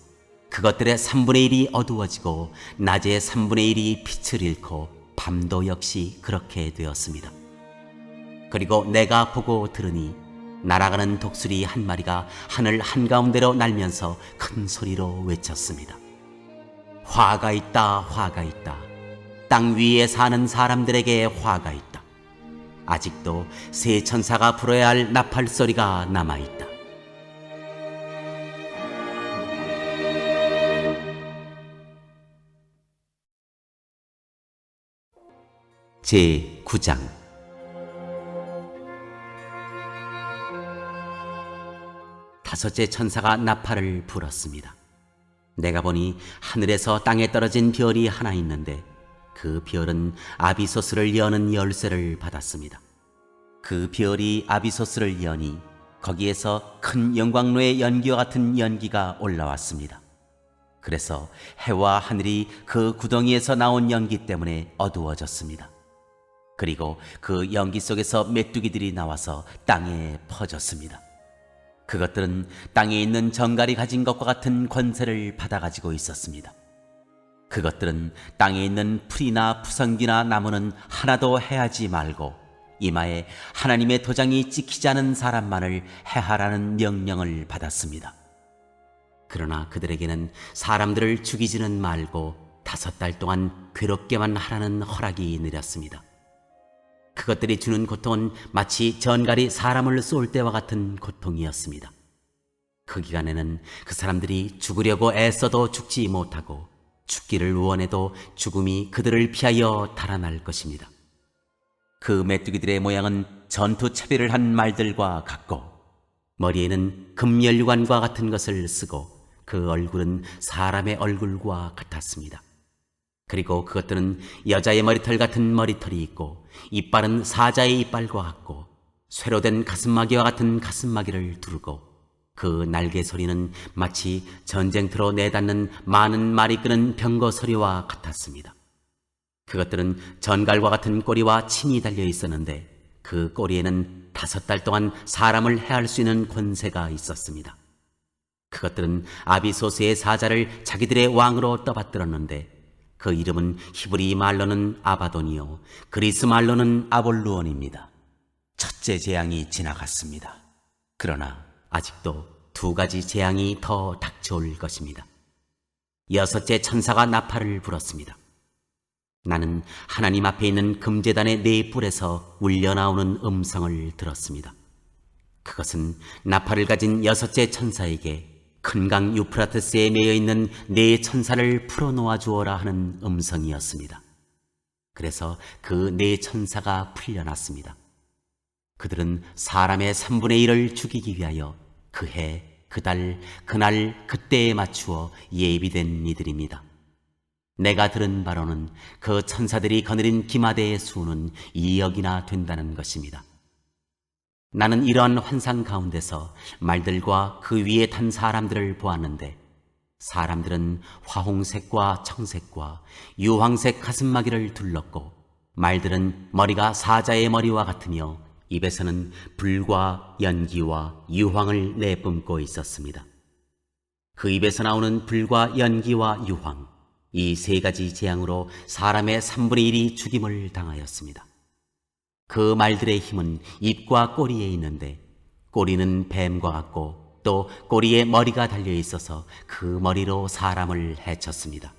그것들의 3분의 1이 어두워지고 낮의 3분의 1이 빛을 잃고 밤도 역시 그렇게 되었습니다. 그리고 내가 보고 들으니 날아가는 독수리 한 마리가 하늘 한가운데로 날면서 큰 소리로 외쳤습니다. 화가 있다, 화가 있다. 땅 위에 사는 사람들에게 화가 있다. 아직도 세 천사가 불어야 할 나팔 소리가 남아있다. 제9장 다섯째 천사가 나팔을 불었습니다. 내가 보니 하늘에서 땅에 떨어진 별이 하나 있는데 그 별은 아비소스를 여는 열쇠를 받았습니다. 그 별이 아비소스를 여니 거기에서 큰 영광로의 연기와 같은 연기가 올라왔습니다. 그래서 해와 하늘이 그 구덩이에서 나온 연기 때문에 어두워졌습니다. 그리고 그 연기 속에서 메뚜기들이 나와서 땅에 퍼졌습니다. 그것들은 땅에 있는 정갈이 가진 것과 같은 권세를 받아가지고 있었습니다. 그것들은 땅에 있는 풀이나 푸성귀나 나무는 하나도 해하지 말고 이마에 하나님의 도장이 찍히지 않은 사람만을 해하라는 명령을 받았습니다. 그러나 그들에게는 사람들을 죽이지는 말고 5달 동안 괴롭게만 하라는 허락이 내렸습니다. 그것들이 주는 고통은 마치 전갈이 사람을 쏠 때와 같은 고통이었습니다. 그 기간에는 그 사람들이 죽으려고 애써도 죽지 못하고 죽기를 원해도 죽음이 그들을 피하여 달아날 것입니다. 그 메뚜기들의 모양은 전투 차별을 한 말들과 같고 머리에는 금연류관과 같은 것을 쓰고 그 얼굴은 사람의 얼굴과 같았습니다. 그리고 그것들은 여자의 머리털 같은 머리털이 있고 이빨은 사자의 이빨과 같고 쇠로 된 가슴마개와 같은 가슴마개를 두르고 그 날개 소리는 마치 전쟁터로 내닫는 많은 말이 끄는 병거 소리와 같았습니다. 그것들은 전갈과 같은 꼬리와 침이 달려 있었는데 그 꼬리에는 5달 동안 사람을 해할 수 있는 권세가 있었습니다. 그것들은 아비소스의 사자를 자기들의 왕으로 떠받들었는데 그 이름은 히브리 말로는 아바돈이요 그리스 말로는 아볼루온입니다. 첫째 재앙이 지나갔습니다. 그러나 아직도 2가지 재앙이 더 닥쳐올 것입니다. 6째 천사가 나팔을 불었습니다. 나는 하나님 앞에 있는 금제단의 4뿔에서 울려나오는 음성을 들었습니다. 그것은 나팔을 가진 6째 천사에게 큰 강 유프라테스에 매여 있는 4 천사를 풀어놓아 주어라 하는 음성이었습니다. 그래서 그 4 천사가 풀려났습니다. 그들은 사람의 3분의 1을 죽이기 위하여 그 해, 그 달, 그날, 그때에 맞추어 예비된 이들입니다. 내가 들은 바로는 그 천사들이 거느린 기마대의 수는 2억이나 된다는 것입니다. 나는 이러한 환상 가운데서 말들과 그 위에 탄 사람들을 보았는데 사람들은 화홍색과 청색과 유황색 가슴마개를 둘렀고 말들은 머리가 사자의 머리와 같으며 입에서는 불과 연기와 유황을 내뿜고 있었습니다. 그 입에서 나오는 불과 연기와 유황, 이 3가지 재앙으로 사람의 3분의 1이 죽임을 당하였습니다. 그 말들의 힘은 입과 꼬리에 있는데 꼬리는 뱀과 같고 또 꼬리에 머리가 달려 있어서 그 머리로 사람을 해쳤습니다.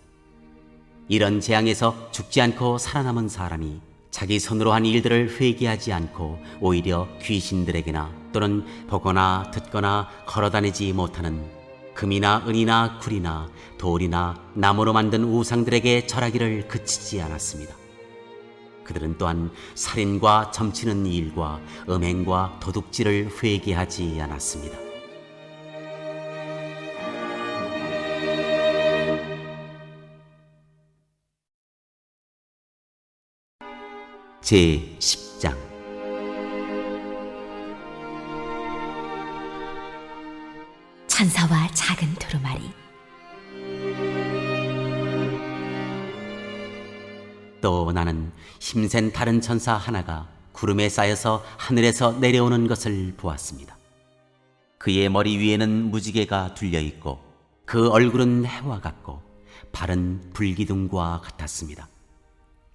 이런 재앙에서 죽지 않고 살아남은 사람이 자기 손으로 한 일들을 회개하지 않고 오히려 귀신들에게나 또는 보거나 듣거나 걸어다니지 못하는 금이나 은이나 굴이나 돌이나 나무로 만든 우상들에게 절하기를 그치지 않았습니다. 그들은 또한 살인과 점치는 일과 음행과 도둑질을 회개하지 않았습니다. 제10장 천사와 작은 두루마리. 또 나는 힘센 다른 천사 하나가 구름에 쌓여서 하늘에서 내려오는 것을 보았습니다. 그의 머리 위에는 무지개가 둘려 있고 그 얼굴은 해와 같고 발은 불기둥과 같았습니다.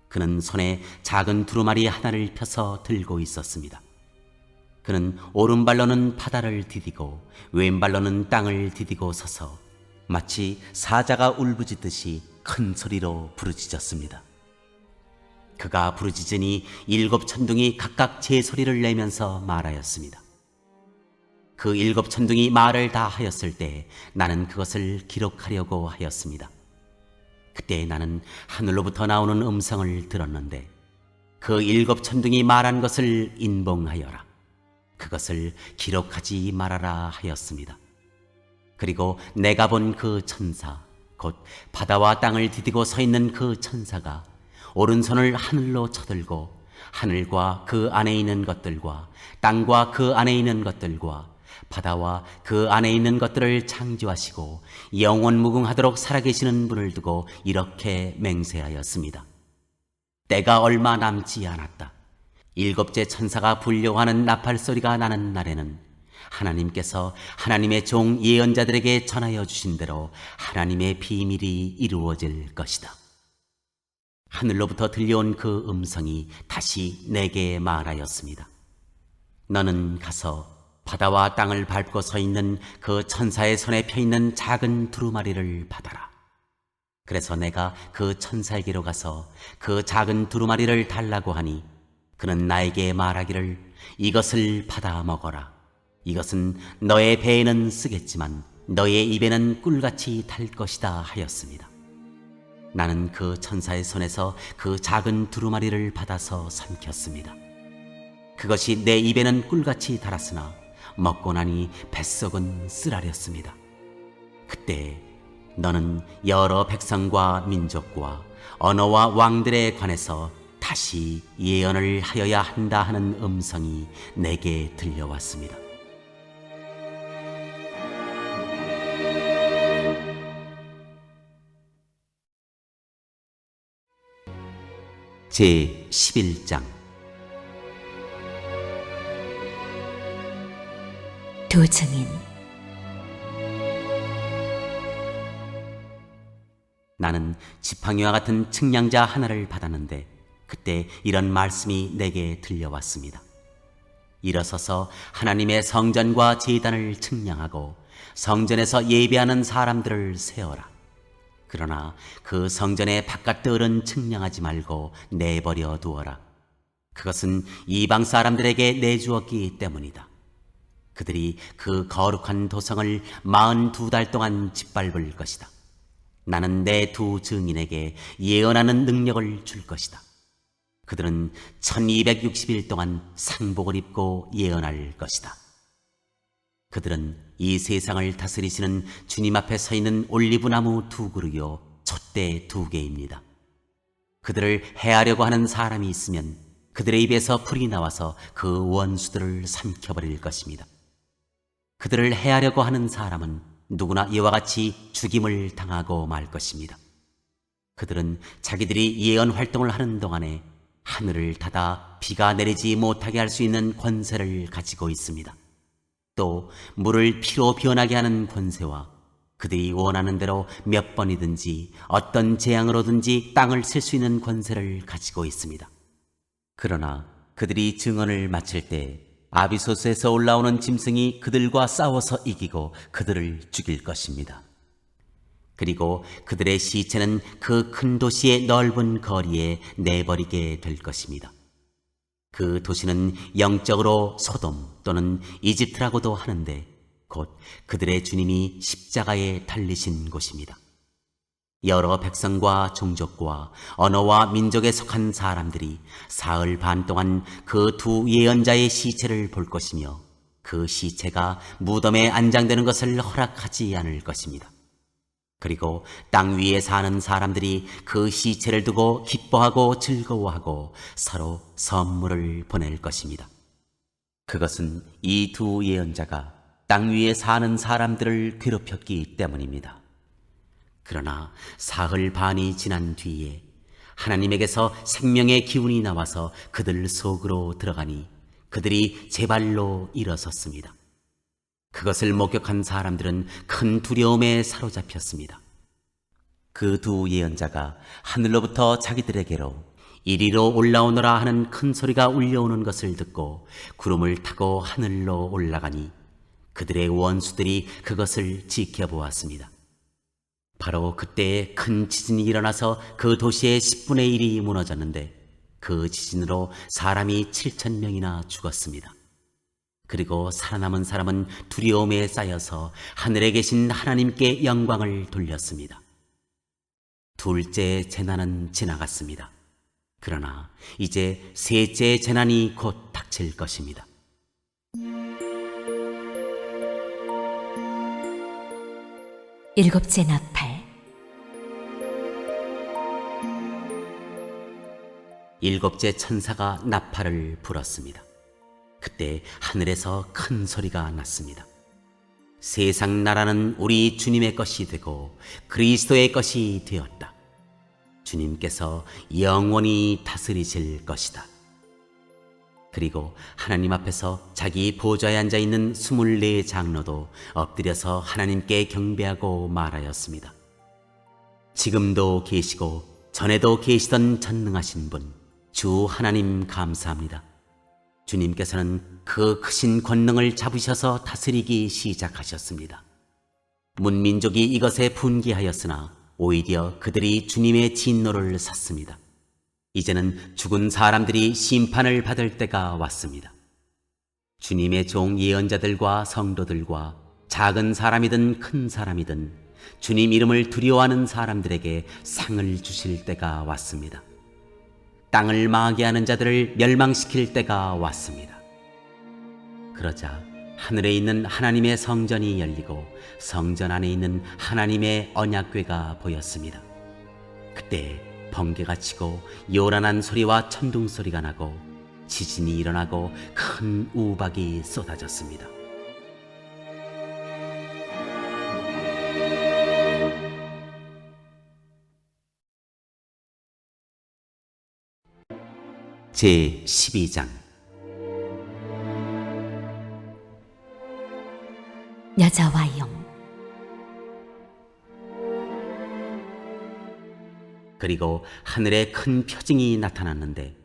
그는 손에 작은 두루마리 하나를 펴서 들고 있었습니다. 그는 오른발로는 바다를 디디고 왼발로는 땅을 디디고 서서 마치 사자가 울부짖듯이 큰 소리로 부르짖었습니다. 그가 부르짖으니 7 천둥이 각각 제 소리를 내면서 말하였습니다. 그 7 천둥이 말을 다 하였을 때 나는 그것을 기록하려고 하였습니다. 그때 나는 하늘로부터 나오는 음성을 들었는데 그 7 천둥이 말한 것을 인봉하여라. 그것을 기록하지 말아라 하였습니다. 그리고 내가 본 그 천사 곧 바다와 땅을 디디고 서 있는 그 천사가 오른손을 하늘로 쳐들고 하늘과 그 안에 있는 것들과 땅과 그 안에 있는 것들과 바다와 그 안에 있는 것들을 창조하시고 영원 무궁하도록 살아계시는 분을 두고 이렇게 맹세하였습니다. 때가 얼마 남지 않았다. 일곱째 천사가 불려고 하는 나팔 소리가 나는 날에는 하나님께서 하나님의 종 예언자들에게 전하여 주신 대로 하나님의 비밀이 이루어질 것이다. 하늘로부터 들려온 그 음성이 다시 내게 말하였습니다. 너는 가서 바다와 땅을 밟고 서 있는 그 천사의 손에 펴 있는 작은 두루마리를 받아라. 그래서 내가 그 천사에게로 가서 그 작은 두루마리를 달라고 하니 그는 나에게 말하기를 이것을 받아 먹어라. 이것은 너의 배에는 쓰겠지만 너의 입에는 꿀같이 달 것이다 하였습니다. 나는 그 천사의 손에서 그 작은 두루마리를 받아서 삼켰습니다. 그것이 내 입에는 꿀같이 달았으나 먹고 나니 뱃속은 쓰라렸습니다. 그때 너는 여러 백성과 민족과 언어와 왕들에 관해서 다시 예언을 하여야 한다 하는 음성이 내게 들려왔습니다. 제 11장 두 증인. 나는 지팡이와 같은 측량자 하나를 받았는데 그때 이런 말씀이 내게 들려왔습니다. 일어서서 하나님의 성전과 제단을 측량하고 성전에서 예배하는 사람들을 세어라. 그러나 그 성전의 바깥들은 측량하지 말고 내버려 두어라. 그것은 이방 사람들에게 내주었기 때문이다. 그들이 그 거룩한 도성을 42달 동안 짓밟을 것이다. 나는 내 두 증인에게 예언하는 능력을 줄 것이다. 그들은 1260일 동안 상복을 입고 예언할 것이다. 그들은 이 세상을 다스리시는 주님 앞에 서 있는 올리브나무 두 그루요 촛대 두 개입니다. 그들을 해하려고 하는 사람이 있으면 그들의 입에서 불이 나와서 그 원수들을 삼켜버릴 것입니다. 그들을 해하려고 하는 사람은 누구나 이와 같이 죽임을 당하고 말 것입니다. 그들은 자기들이 예언 활동을 하는 동안에 하늘을 닫아 비가 내리지 못하게 할 수 있는 권세를 가지고 있습니다. 또 물을 피로 변하게 하는 권세와 그들이 원하는 대로 몇 번이든지 어떤 재앙으로든지 땅을 쓸 수 있는 권세를 가지고 있습니다. 그러나 그들이 증언을 마칠 때 아비소스에서 올라오는 짐승이 그들과 싸워서 이기고 그들을 죽일 것입니다. 그리고 그들의 시체는 그 큰 도시의 넓은 거리에 내버리게 될 것입니다. 그 도시는 영적으로 소돔 또는 이집트라고도 하는데 곧 그들의 주님이 십자가에 달리신 곳입니다. 여러 백성과 종족과 언어와 민족에 속한 사람들이 사흘 반 동안 그 두 예언자의 시체를 볼 것이며 그 시체가 무덤에 안장되는 것을 허락하지 않을 것입니다. 그리고 땅 위에 사는 사람들이 그 시체를 두고 기뻐하고 즐거워하고 서로 선물을 보낼 것입니다. 그것은 이 두 예언자가 땅 위에 사는 사람들을 괴롭혔기 때문입니다. 그러나 사흘 반이 지난 뒤에 하나님에게서 생명의 기운이 나와서 그들 속으로 들어가니 그들이 제 발로 일어섰습니다. 그것을 목격한 사람들은 큰 두려움에 사로잡혔습니다. 그 두 예언자가 하늘로부터 자기들에게로 이리로 올라오너라 하는 큰 소리가 울려오는 것을 듣고 구름을 타고 하늘로 올라가니 그들의 원수들이 그것을 지켜보았습니다. 바로 그때에 큰 지진이 일어나서 그 도시의 10분의 1이 무너졌는데 그 지진으로 사람이 7,000명이나 죽었습니다. 그리고 살아남은 사람은 두려움에 쌓여서 하늘에 계신 하나님께 영광을 돌렸습니다. 둘째 재난은 지나갔습니다. 그러나 이제 셋째 재난이 곧 닥칠 것입니다. 일곱째 나팔. 일곱째 천사가 나팔을 불었습니다. 그때 하늘에서 큰 소리가 났습니다. 세상 나라는 우리 주님의 것이 되고 그리스도의 것이 되었다. 주님께서 영원히 다스리실 것이다. 그리고 하나님 앞에서 자기 보좌에 앉아있는 24 장로도 엎드려서 하나님께 경배하고 말하였습니다. 지금도 계시고 전에도 계시던 전능하신 분, 주 하나님 감사합니다. 주님께서는 그 크신 권능을 잡으셔서 다스리기 시작하셨습니다. 문민족이 이것에 분개하였으나 오히려 그들이 주님의 진노를 샀습니다. 이제는 죽은 사람들이 심판을 받을 때가 왔습니다. 주님의 종 예언자들과 성도들과 작은 사람이든 큰 사람이든 주님 이름을 두려워하는 사람들에게 상을 주실 때가 왔습니다. 땅을 망하게 하는 자들을 멸망시킬 때가 왔습니다. 그러자 하늘에 있는 하나님의 성전이 열리고 성전 안에 있는 하나님의 언약궤가 보였습니다. 그때 번개가 치고 요란한 소리와 천둥 소리가 나고 지진이 일어나고 큰 우박이 쏟아졌습니다. 제 12장. 여자와 용. 그리고 하늘에 큰 표징이 나타났는데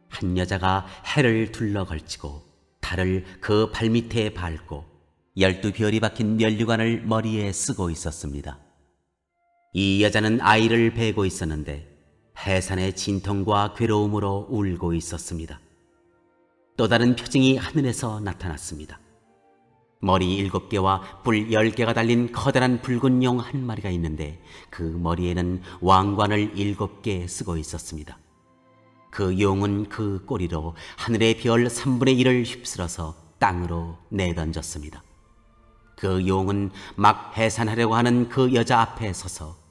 한 여자가 해를 둘러 걸치고 달을 그 발밑에 밟고 12별이 박힌 면류관을 머리에 쓰고 있었습니다. 이 여자는 아이를 베고 있었는데 해산의 진통과 괴로움으로 울고 있었습니다. 또 다른 표징이 하늘에서 나타났습니다. 머리 7개와 뿔 10개가 달린 커다란 붉은 용 한 마리가 있는데 그 머리에는 왕관을 7개 쓰고 있었습니다. 그 용은 그 꼬리로 하늘의 별 3분의 1을 휩쓸어서 땅으로 내던졌습니다. 그 용은 막 해산하려고 하는 그 여자 앞에 서서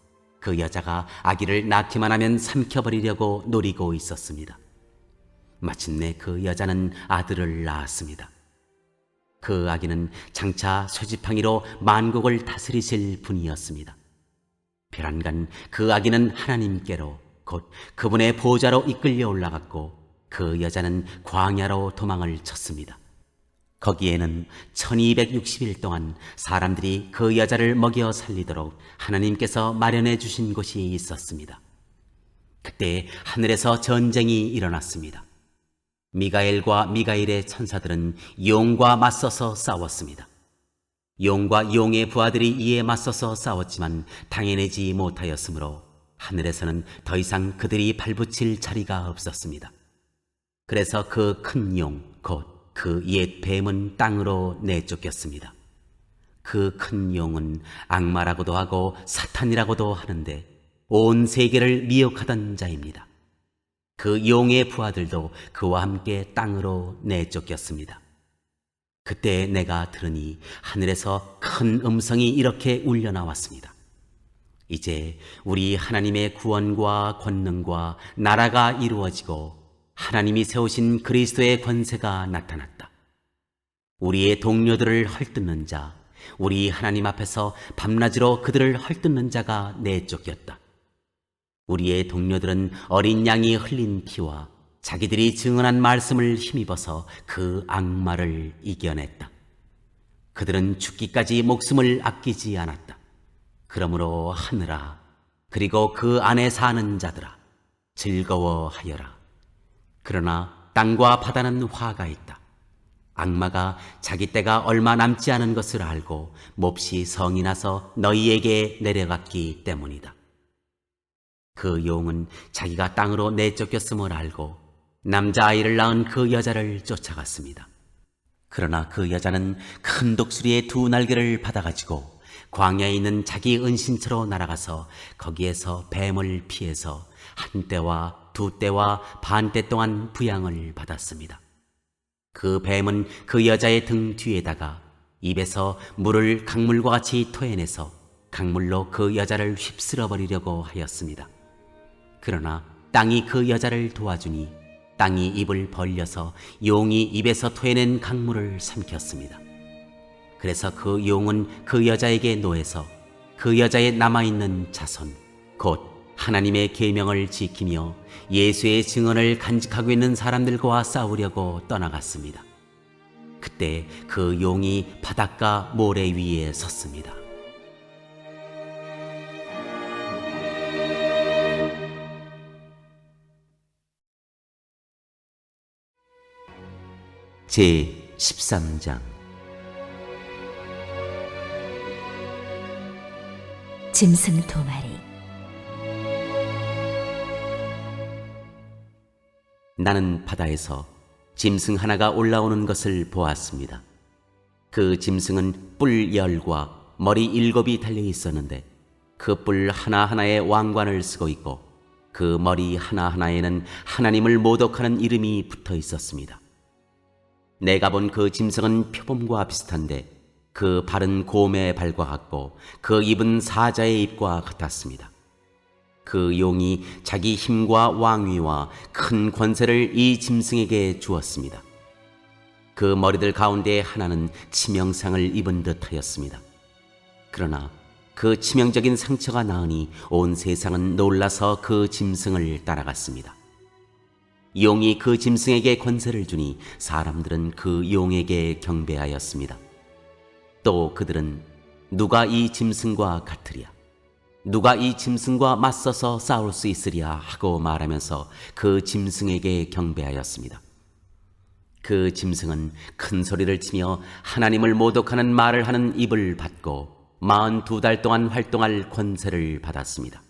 그 여자가 아기를 낳기만 하면 삼켜버리려고 노리고 있었습니다. 마침내 그 여자는 아들을 낳았습니다. 그 아기는 장차 쇠지팡이로 만국을 다스리실 분이었습니다. 베란간 그 아기는 하나님께로 곧 그분의 보좌로 이끌려 올라갔고 그 여자는 광야로 도망을 쳤습니다. 거기에는 1260일 동안 사람들이 그 여자를 먹여 살리도록 하나님께서 마련해 주신 곳이 있었습니다. 그때 하늘에서 전쟁이 일어났습니다. 미가엘과 미가엘의 천사들은 용과 맞서서 싸웠습니다. 용과 용의 부하들이 이에 맞서서 싸웠지만 당해내지 못하였으므로 하늘에서는 더 이상 그들이 발붙일 자리가 없었습니다. 그래서 그 큰 용, 곧 그 옛 뱀은 땅으로 내쫓겼습니다. 그 큰 용은 악마라고도 하고 사탄이라고도 하는데 온 세계를 미혹하던 자입니다. 그 용의 부하들도 그와 함께 땅으로 내쫓겼습니다. 그때 내가 들으니 하늘에서 큰 음성이 이렇게 울려 나왔습니다. 이제 우리 하나님의 구원과 권능과 나라가 이루어지고 하나님이 세우신 그리스도의 권세가 나타났다. 우리의 동료들을 헐뜯는 자, 우리 하나님 앞에서 밤낮으로 그들을 헐뜯는 자가 내쫓겼다. 우리의 동료들은 어린 양이 흘린 피와 자기들이 증언한 말씀을 힘입어서 그 악마를 이겨냈다. 그들은 죽기까지 목숨을 아끼지 않았다. 그러므로 하늘아, 그리고 그 안에 사는 자들아, 즐거워하여라. 그러나 땅과 바다는 화가 있다. 악마가 자기 때가 얼마 남지 않은 것을 알고 몹시 성이 나서 너희에게 내려갔기 때문이다. 그 용은 자기가 땅으로 내쫓겼음을 알고 남자아이를 낳은 그 여자를 쫓아갔습니다. 그러나 그 여자는 큰 독수리의 2 날개를 받아가지고 광야에 있는 자기 은신처로 날아가서 거기에서 뱀을 피해서 1때와 2때와 반때 동안 부양을 받았습니다. 그 뱀은 그 여자의 등 뒤에다가 입에서 물을 강물과 같이 토해내서 강물로 그 여자를 휩쓸어 버리려고 하였습니다. 그러나 땅이 그 여자를 도와주니 땅이 입을 벌려서 용이 입에서 토해낸 강물을 삼켰습니다. 그래서 그 용은 그 여자에게 노해서 그 여자의 남아있는 자손, 곧 하나님의 계명을 지키며 예수의 증언을 간직하고 있는 사람들과 싸우려고 떠나갔습니다. 그때 그 용이 바닷가 모래 위에 섰습니다. 제 13장. 짐승 2마리. 나는 바다에서 짐승 하나가 올라오는 것을 보았습니다. 그 짐승은 뿔 10과 머리 7이 달려 있었는데 그 뿔 하나하나에 왕관을 쓰고 있고 그 머리 하나하나에는 하나님을 모독하는 이름이 붙어 있었습니다. 내가 본 그 짐승은 표범과 비슷한데 그 발은 곰의 발과 같고 그 입은 사자의 입과 같았습니다. 그 용이 자기 힘과 왕위와 큰 권세를 이 짐승에게 주었습니다. 그 머리들 가운데 하나는 치명상을 입은 듯하였습니다. 그러나 그 치명적인 상처가 나으니 온 세상은 놀라서 그 짐승을 따라갔습니다. 용이 그 짐승에게 권세를 주니 사람들은 그 용에게 경배하였습니다. 또 그들은 누가 이 짐승과 같으랴, 누가 이 짐승과 맞서서 싸울 수 있으랴 하고 말하면서 그 짐승에게 경배하였습니다. 그 짐승은 큰 소리를 치며 하나님을 모독하는 말을 하는 입을 받고 42달 동안 활동할 권세를 받았습니다.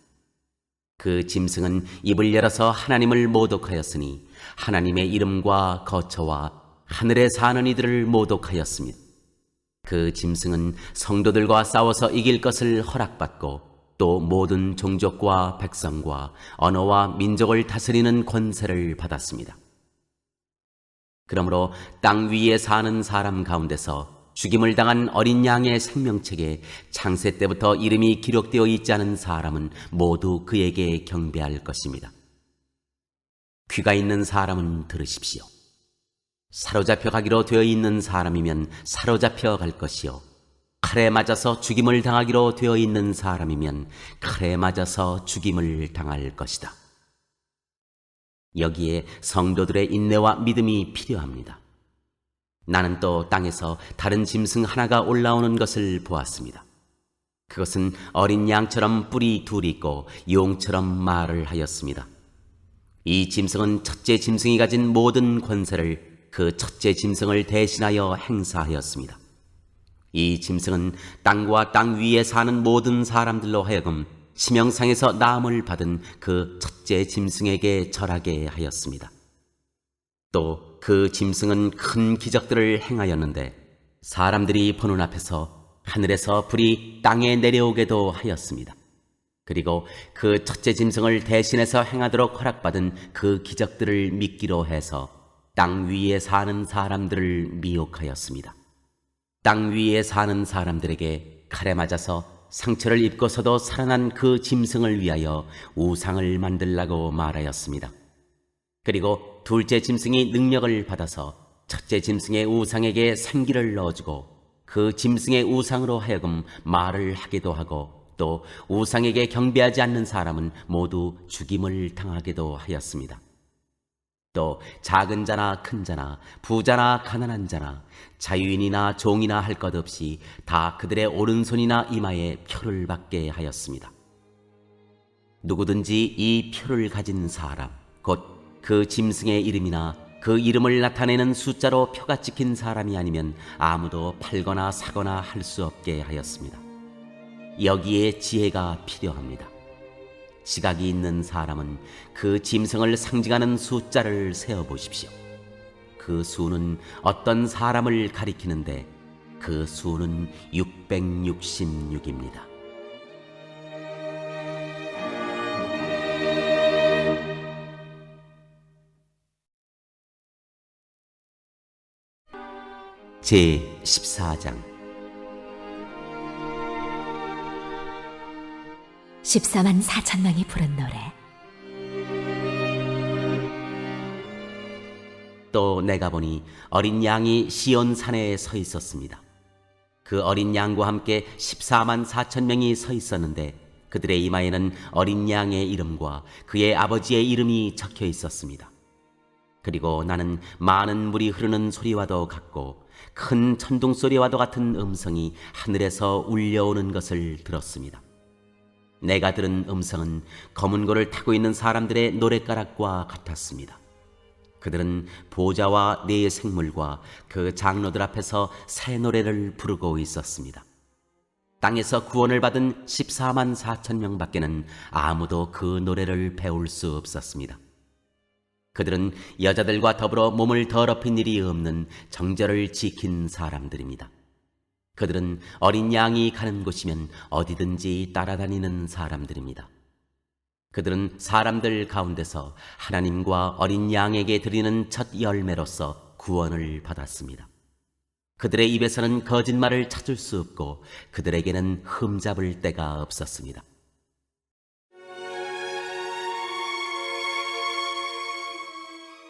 그 짐승은 입을 열어서 하나님을 모독하였으니 하나님의 이름과 거처와 하늘에 사는 이들을 모독하였습니다. 그 짐승은 성도들과 싸워서 이길 것을 허락받고 또 모든 종족과 백성과 언어와 민족을 다스리는 권세를 받았습니다. 그러므로 땅 위에 사는 사람 가운데서 죽임을 당한 어린 양의 생명책에 창세 때부터 이름이 기록되어 있지 않은 사람은 모두 그에게 경배할 것입니다. 귀가 있는 사람은 들으십시오. 사로잡혀 가기로 되어 있는 사람이면 사로잡혀 갈 것이요, 칼에 맞아서 죽임을 당하기로 되어 있는 사람이면 칼에 맞아서 죽임을 당할 것이다. 여기에 성도들의 인내와 믿음이 필요합니다. 나는 또 땅에서 다른 짐승 하나가 올라오는 것을 보았습니다. 그것은 어린 양처럼 뿔이 2 있고 용처럼 말을 하였습니다. 이 짐승은 첫째 짐승이 가진 모든 권세를 그 첫째 짐승을 대신하여 행사하였습니다. 이 짐승은 땅과 땅 위에 사는 모든 사람들로 하여금 치명상에서 나음을 받은 그 첫째 짐승에게 절하게 하였습니다. 또 그 짐승은 큰 기적들을 행하였는데 사람들이 보는 앞에서 하늘에서 불이 땅에 내려오게도 하였습니다. 그리고 그 첫째 짐승을 대신해서 행하도록 허락받은 그 기적들을 믿기로 해서 땅 위에 사는 사람들을 미혹하였습니다. 땅 위에 사는 사람들에게 칼에 맞아서 상처를 입고서도 살아난 그 짐승을 위하여 우상을 만들라고 말하였습니다. 그리고 둘째 짐승이 능력을 받아서 첫째 짐승의 우상에게 생기를 넣어주고 그 짐승의 우상으로 하여금 말을 하기도 하고 또 우상에게 경배하지 않는 사람은 모두 죽임을 당하기도 하였습니다. 또 작은 자나 큰 자나 부자나 가난한 자나 자유인이나 종이나 할 것 없이 다 그들의 오른손이나 이마에 표를 받게 하였습니다. 누구든지 이 표를 가진 사람, 곧 그 짐승의 이름이나 그 이름을 나타내는 숫자로 표가 찍힌 사람이 아니면 아무도 팔거나 사거나 할 수 없게 하였습니다. 여기에 지혜가 필요합니다. 지각이 있는 사람은 그 짐승을 상징하는 숫자를 세어보십시오. 그 수는 어떤 사람을 가리키는데 그 수는 666입니다. 제 14장. 14만 4천 명이 부른 노래. 또 내가 보니 어린 양이 시온 산에 서 있었습니다. 그 어린 양과 함께 14만 4천 명이 서 있었는데 그들의 이마에는 어린 양의 이름과 그의 아버지의 이름이 적혀 있었습니다. 그리고 나는 많은 물이 흐르는 소리와도 같고 큰 천둥 소리와도 같은 음성이 하늘에서 울려오는 것을 들었습니다. 내가 들은 음성은 검은 고를 타고 있는 사람들의 노랫가락과 같았습니다. 그들은 보좌와 네 생물과 그 장로들 앞에서 새 노래를 부르고 있었습니다. 땅에서 구원을 받은 14만 4천 명밖에는 아무도 그 노래를 배울 수 없었습니다. 그들은 여자들과 더불어 몸을 더럽힌 일이 없는 정절을 지킨 사람들입니다. 그들은 어린 양이 가는 곳이면 어디든지 따라다니는 사람들입니다. 그들은 사람들 가운데서 하나님과 어린 양에게 드리는 첫 열매로서 구원을 받았습니다. 그들의 입에서는 거짓말을 찾을 수 없고 그들에게는 흠잡을 데가 없었습니다.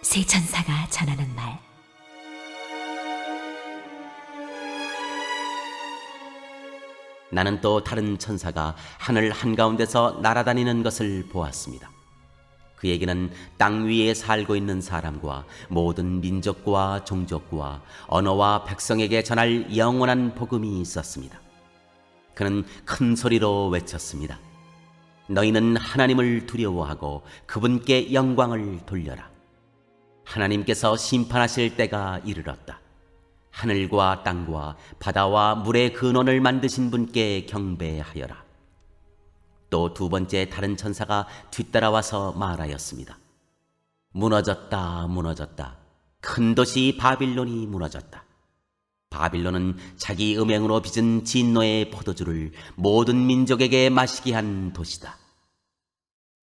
새 천사가 전하는 말. 나는 또 다른 천사가 하늘 한가운데서 날아다니는 것을 보았습니다. 그에게는 땅 위에 살고 있는 사람과 모든 민족과 종족과 언어와 백성에게 전할 영원한 복음이 있었습니다. 그는 큰 소리로 외쳤습니다. 너희는 하나님을 두려워하고 그분께 영광을 돌려라. 하나님께서 심판하실 때가 이르렀다. 하늘과 땅과 바다와 물의 근원을 만드신 분께 경배하여라. 또 두 번째 다른 천사가 뒤따라와서 말하였습니다. 무너졌다, 무너졌다. 큰 도시 바빌론이 무너졌다. 바빌론은 자기 음행으로 빚은 진노의 포도주를 모든 민족에게 마시게 한 도시다.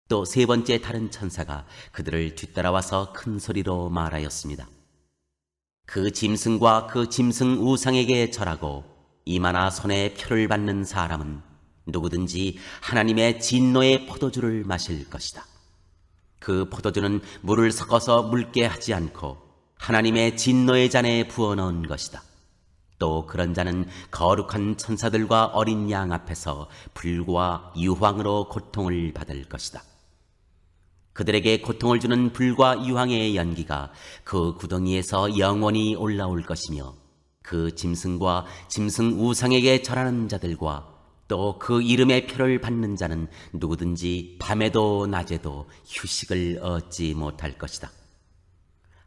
또 세 번째 다른 천사가 그들을 뒤따라와서 큰 소리로 말하였습니다. 그 짐승과 그 짐승 우상에게 절하고 이마나 손에 표를 받는 사람은 누구든지 하나님의 진노의 포도주를 마실 것이다. 그 포도주는 물을 섞어서 묽게 하지 않고 하나님의 진노의 잔에 부어넣은 것이다. 또 그런 자는 거룩한 천사들과 어린 양 앞에서 불과 유황으로 고통을 받을 것이다. 그들에게 고통을 주는 불과 유황의 연기가 그 구덩이에서 영원히 올라올 것이며 그 짐승과 짐승 우상에게 절하는 자들과 또 그 이름의 표를 받는 자는 누구든지 밤에도 낮에도 휴식을 얻지 못할 것이다.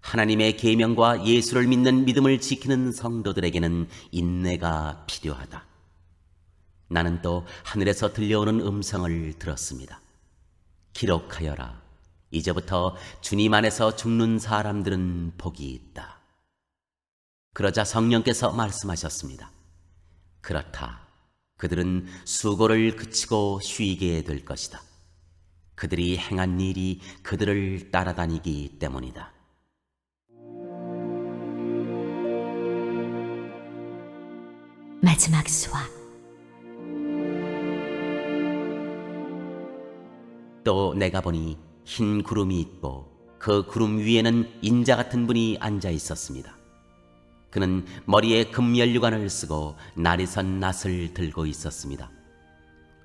하나님의 계명과 예수를 믿는 믿음을 지키는 성도들에게는 인내가 필요하다. 나는 또 하늘에서 들려오는 음성을 들었습니다. 기록하여라. 이제부터 주님 안에서 죽는 사람들은 복이 있다. 그러자 성령께서 말씀하셨습니다. 그렇다. 그들은 수고를 그치고 쉬게 될 것이다. 그들이 행한 일이 그들을 따라다니기 때문이다. 마지막 수학. 또 내가 보니 흰 구름이 있고 그 구름 위에는 인자 같은 분이 앉아 있었습니다. 그는 머리에 금연류관을 쓰고 날이 선 낫을 들고 있었습니다.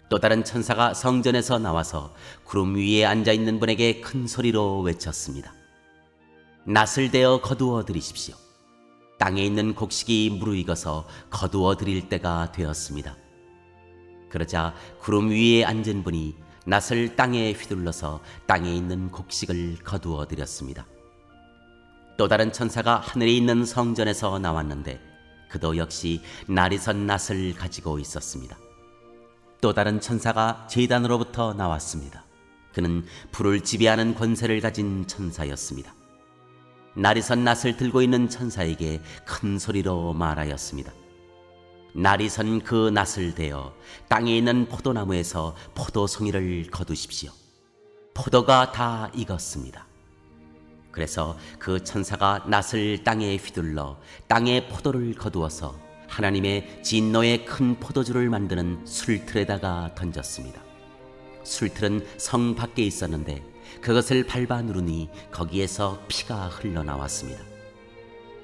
또 다른 천사가 성전에서 나와서 구름 위에 앉아 있는 분에게 큰 소리로 외쳤습니다. 낫을 대어 거두어 들이십시오. 땅에 있는 곡식이 무르익어서 거두어 드릴 때가 되었습니다. 그러자 구름 위에 앉은 분이 낫을 땅에 휘둘러서 땅에 있는 곡식을 거두어 드렸습니다. 또 다른 천사가 하늘에 있는 성전에서 나왔는데 그도 역시 날이 선 낫을 가지고 있었습니다. 또 다른 천사가 제단으로부터 나왔습니다. 그는 불을 지배하는 권세를 가진 천사였습니다. 날이 선 낫을 들고 있는 천사에게 큰 소리로 말하였습니다. 날이 선 그 낫을 대어 땅에 있는 포도나무에서 포도송이를 거두십시오. 포도가 다 익었습니다. 그래서 그 천사가 낫을 땅에 휘둘러 땅에 포도를 거두어서 하나님의 진노의 큰 포도주를 만드는 술틀에다가 던졌습니다. 술틀은 성 밖에 있었는데 그것을 밟아 누르니 거기에서 피가 흘러나왔습니다.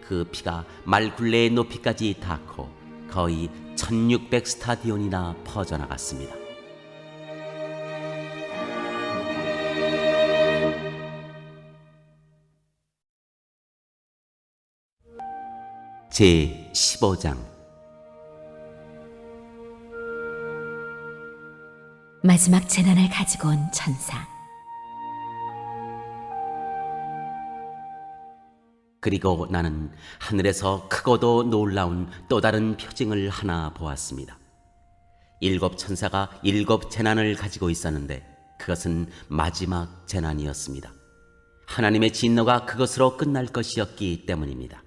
그 피가 말굴레의 높이까지 닿고 거의 1600스타디온이나 퍼져나갔습니다. 제 15장. 마지막 재난을 가지고 온 천사. 그리고 나는 하늘에서 크고도 놀라운 또 다른 표징을 하나 보았습니다. 7 천사가 7 재난을 가지고 있었는데 그것은 마지막 재난이었습니다. 하나님의 진노가 그것으로 끝날 것이었기 때문입니다.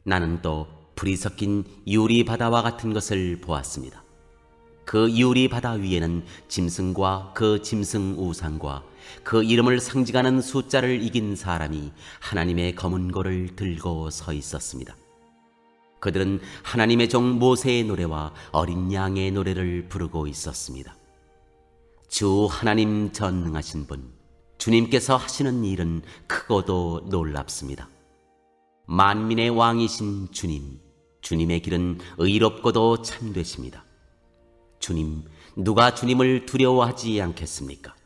나는 또 불이 섞인 유리 바다와 같은 것을 보았습니다. 그 유리 바다 위에는 짐승과 그 짐승 우상과 그 이름을 상징하는 숫자를 이긴 사람이 하나님의 검은 고를 들고 서 있었습니다. 그들은 하나님의 종 모세의 노래와 어린 양의 노래를 부르고 있었습니다. 주 하나님 전능하신 분, 주님께서 하시는 일은 크고도 놀랍습니다. 만민의 왕이신 주님, 주님의 길은 의롭고도 참되십니다. 주님, 누가 주님을 두려워하지 않겠습니까?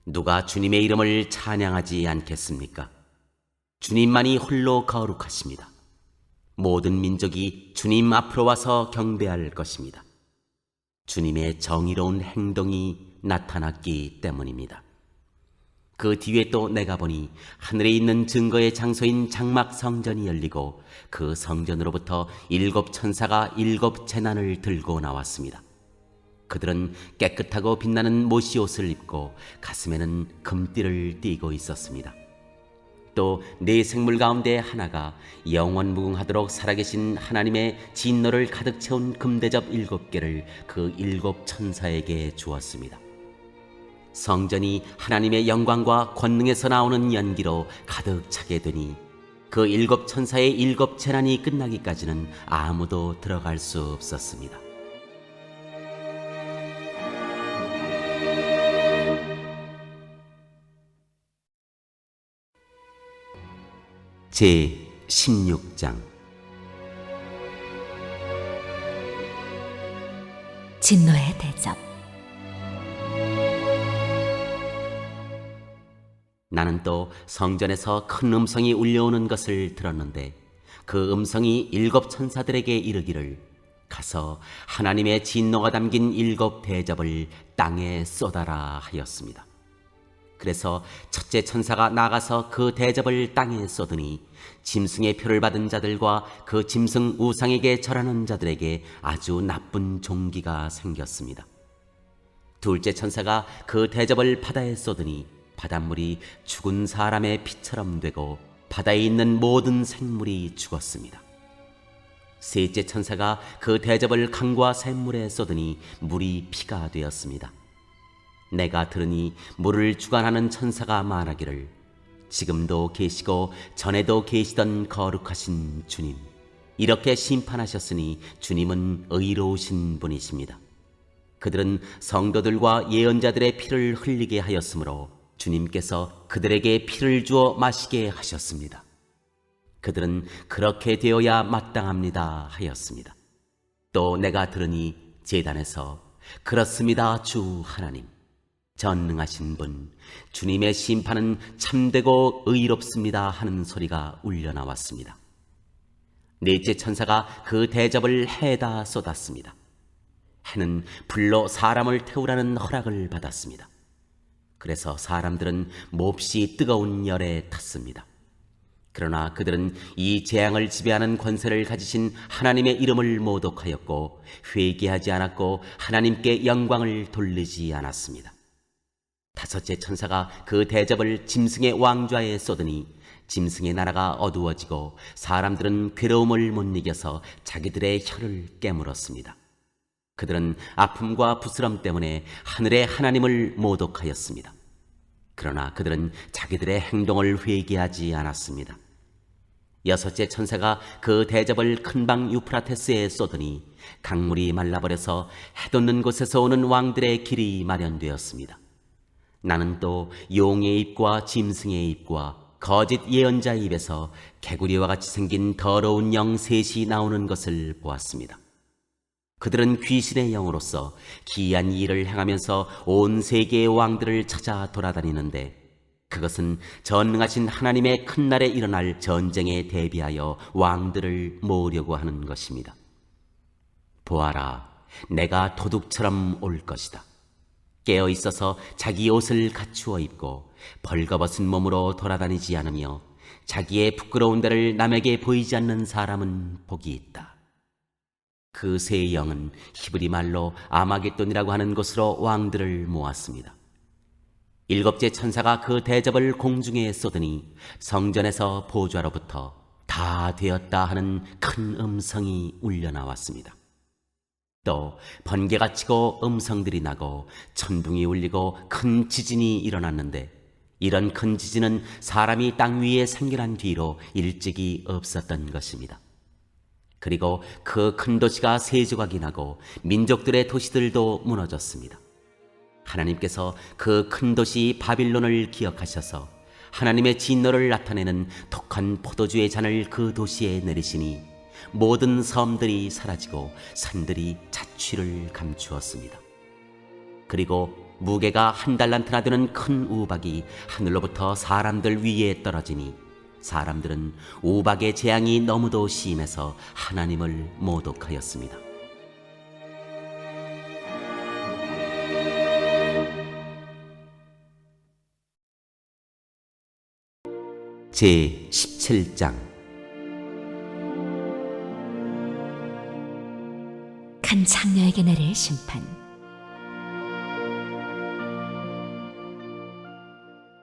누가 주님의 이름을 찬양하지 않겠습니까? 주님만이 홀로 거룩하십니다. 모든 민족이 주님 앞으로 와서 경배할 것입니다. 주님의 정의로운 행동이 나타났기 때문입니다. 그 뒤에 또 내가 보니 하늘에 있는 증거의 장소인 장막 성전이 열리고 그 성전으로부터 7 천사가 7 재난을 들고 나왔습니다. 그들은 깨끗하고 빛나는 모시 옷을 입고 가슴에는 금띠를 띠고 있었습니다. 또 네 생물 가운데 하나가 영원무궁하도록 살아계신 하나님의 진노를 가득 채운 금대접 7개를 그 7 천사에게 주었습니다. 성전이 하나님의 영광과 권능에서 나오는 연기로 가득 차게 되니 그 7 천사의 7 재난이 끝나기까지는 아무도 들어갈 수 없었습니다. 제 16장. 진노의 대접. 나는 또 성전에서 큰 음성이 울려오는 것을 들었는데 그 음성이 7 천사들에게 이르기를 가서 하나님의 진노가 담긴 7 대접을 땅에 쏟아라 하였습니다. 그래서 첫째 천사가 나가서 그 대접을 땅에 쏟으니 짐승의 표를 받은 자들과 그 짐승 우상에게 절하는 자들에게 아주 나쁜 종기가 생겼습니다. 둘째 천사가 그 대접을 바다에 쏟으니 바닷물이 죽은 사람의 피처럼 되고 바다에 있는 모든 생물이 죽었습니다. 셋째 천사가 그 대접을 강과 샘물에 쏟으니 물이 피가 되었습니다. 내가 들으니 물을 주관하는 천사가 말하기를 지금도 계시고 전에도 계시던 거룩하신 주님, 이렇게 심판하셨으니 주님은 의로우신 분이십니다. 그들은 성도들과 예언자들의 피를 흘리게 하였으므로 주님께서 그들에게 피를 주어 마시게 하셨습니다. 그들은 그렇게 되어야 마땅합니다 하였습니다. 또 내가 들으니 제단에서 그렇습니다 주 하나님, 전능하신 분, 주님의 심판은 참되고 의롭습니다 하는 소리가 울려나왔습니다. 넷째 천사가 그 대접을 해에다 쏟았습니다. 해는 불로 사람을 태우라는 허락을 받았습니다. 그래서 사람들은 몹시 뜨거운 열에 탔습니다. 그러나 그들은 이 재앙을 지배하는 권세를 가지신 하나님의 이름을 모독하였고 회개하지 않았고 하나님께 영광을 돌리지 않았습니다. 다섯째 천사가 그 대접을 짐승의 왕좌에 쏟으니 짐승의 나라가 어두워지고 사람들은 괴로움을 못 이겨서 자기들의 혀를 깨물었습니다. 그들은 아픔과 부스럼 때문에 하늘의 하나님을 모독하였습니다. 그러나 그들은 자기들의 행동을 회개하지 않았습니다. 여섯째 천사가 그 대접을 큰방 유프라테스에 쏟으니 강물이 말라버려서 해돋는 곳에서 오는 왕들의 길이 마련되었습니다. 나는 또 용의 입과 짐승의 입과 거짓 예언자의 입에서 개구리와 같이 생긴 더러운 영 셋이 나오는 것을 보았습니다. 그들은 귀신의 영으로서 기이한 일을 행하면서 온 세계의 왕들을 찾아 돌아다니는데, 그것은 전능하신 하나님의 큰 날에 일어날 전쟁에 대비하여 왕들을 모으려고 하는 것입니다. 보아라, 내가 도둑처럼 올 것이다. 깨어 있어서 자기 옷을 갖추어 입고 벌거벗은 몸으로 돌아다니지 않으며 자기의 부끄러운 데를 남에게 보이지 않는 사람은 복이 있다. 그 세 영은 히브리 말로 아마겟돈이라고 하는 곳으로 왕들을 모았습니다. 일곱째 천사가 그 대접을 공중에 쏟으니 성전에서 보좌로부터 다 되었다 하는 큰 음성이 울려 나왔습니다. 또 번개가 치고 음성들이 나고 천둥이 울리고 큰 지진이 일어났는데, 이런 큰 지진은 사람이 땅 위에 생겨난 뒤로 일찍이 없었던 것입니다. 그리고 그 큰 도시가 세 조각이 나고 민족들의 도시들도 무너졌습니다. 하나님께서 그 큰 도시 바빌론을 기억하셔서 하나님의 진노를 나타내는 독한 포도주의 잔을 그 도시에 내리시니 모든 섬들이 사라지고 산들이 자취를 감추었습니다. 그리고 무게가 1달란트나 되는 큰 우박이 하늘로부터 사람들 위에 떨어지니 사람들은 우박의 재앙이 너무도 심해서 하나님을 모독하였습니다. 제 17장. 큰 창녀에게 내릴 심판.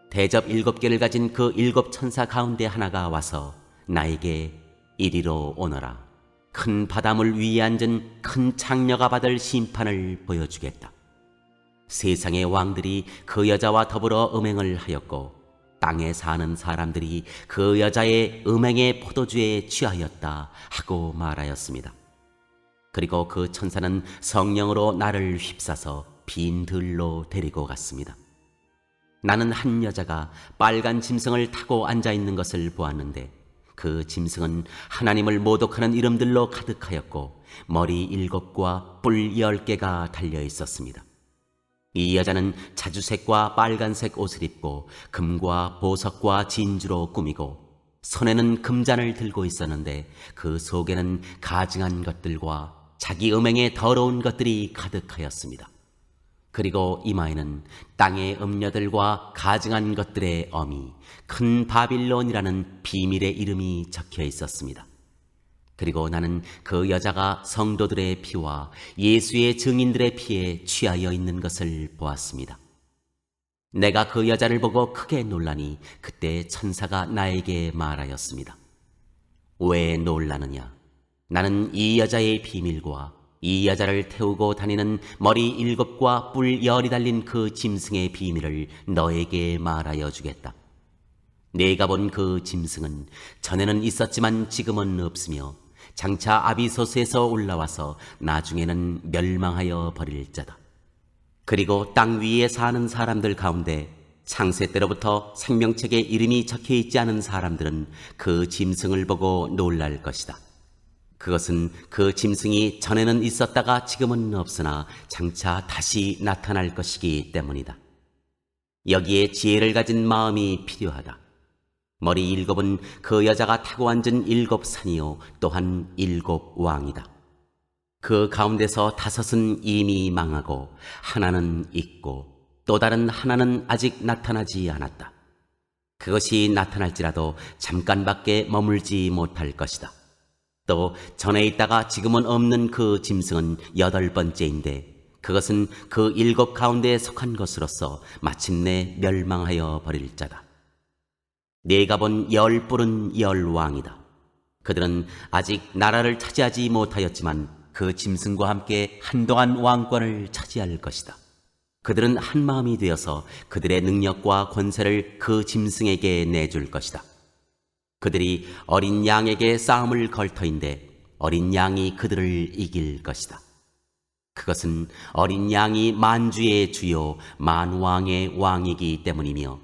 대접 7개를 가진 그 7 천사 가운데 하나가 와서 나에게 이리로 오너라. 큰 바다물 위에 앉은 큰 창녀가 받을 심판을 보여주겠다. 세상의 왕들이 그 여자와 더불어 음행을 하였고 땅에 사는 사람들이 그 여자의 음행의 포도주에 취하였다 하고 말하였습니다. 그리고 그 천사는 성령으로 나를 휩싸서 빈 들로 데리고 갔습니다. 나는 한 여자가 빨간 짐승을 타고 앉아있는 것을 보았는데, 그 짐승은 하나님을 모독하는 이름들로 가득하였고 머리 7과 뿔 10개가 달려 있었습니다. 이 여자는 자주색과 빨간색 옷을 입고 금과 보석과 진주로 꾸미고 손에는 금잔을 들고 있었는데, 그 속에는 가증한 것들과 자기 음행의 더러운 것들이 가득하였습니다. 그리고 이마에는 땅의 음녀들과 가증한 것들의 어미 큰 바빌론이라는 비밀의 이름이 적혀 있었습니다. 그리고 나는 그 여자가 성도들의 피와 예수의 증인들의 피에 취하여 있는 것을 보았습니다. 내가 그 여자를 보고 크게 놀라니 그때 천사가 나에게 말하였습니다. 왜 놀라느냐? 나는 이 여자의 비밀과 이 여자를 태우고 다니는 머리 7과 뿔 10이 달린 그 짐승의 비밀을 너에게 말하여 주겠다. 네가 본 그 짐승은 전에는 있었지만 지금은 없으며 장차 아비소스에서 올라와서 나중에는 멸망하여 버릴 자다. 그리고 땅 위에 사는 사람들 가운데 창세 때로부터 생명책에 이름이 적혀 있지 않은 사람들은 그 짐승을 보고 놀랄 것이다. 그것은 그 짐승이 전에는 있었다가 지금은 없으나 장차 다시 나타날 것이기 때문이다. 여기에 지혜를 가진 마음이 필요하다. 머리 7은 그 여자가 타고 앉은 7 산이요 또한 7 왕이다. 그 가운데서 5은 이미 망하고 하나는 있고 또 다른 하나는 아직 나타나지 않았다. 그것이 나타날지라도 잠깐밖에 머물지 못할 것이다. 또 전에 있다가 지금은 없는 그 짐승은 8번째인데 그것은 그 7 가운데에 속한 것으로서 마침내 멸망하여 버릴 자다. 네가 본 10뿔은 10왕이다. 그들은 아직 나라를 차지하지 못하였지만 그 짐승과 함께 한동안 왕권을 차지할 것이다. 그들은 한 마음이 되어서 그들의 능력과 권세를 그 짐승에게 내줄 것이다. 그들이 어린 양에게 싸움을 걸 터인데 어린 양이 그들을 이길 것이다. 그것은 어린 양이 만주의 주요 만왕의 왕이기 때문이며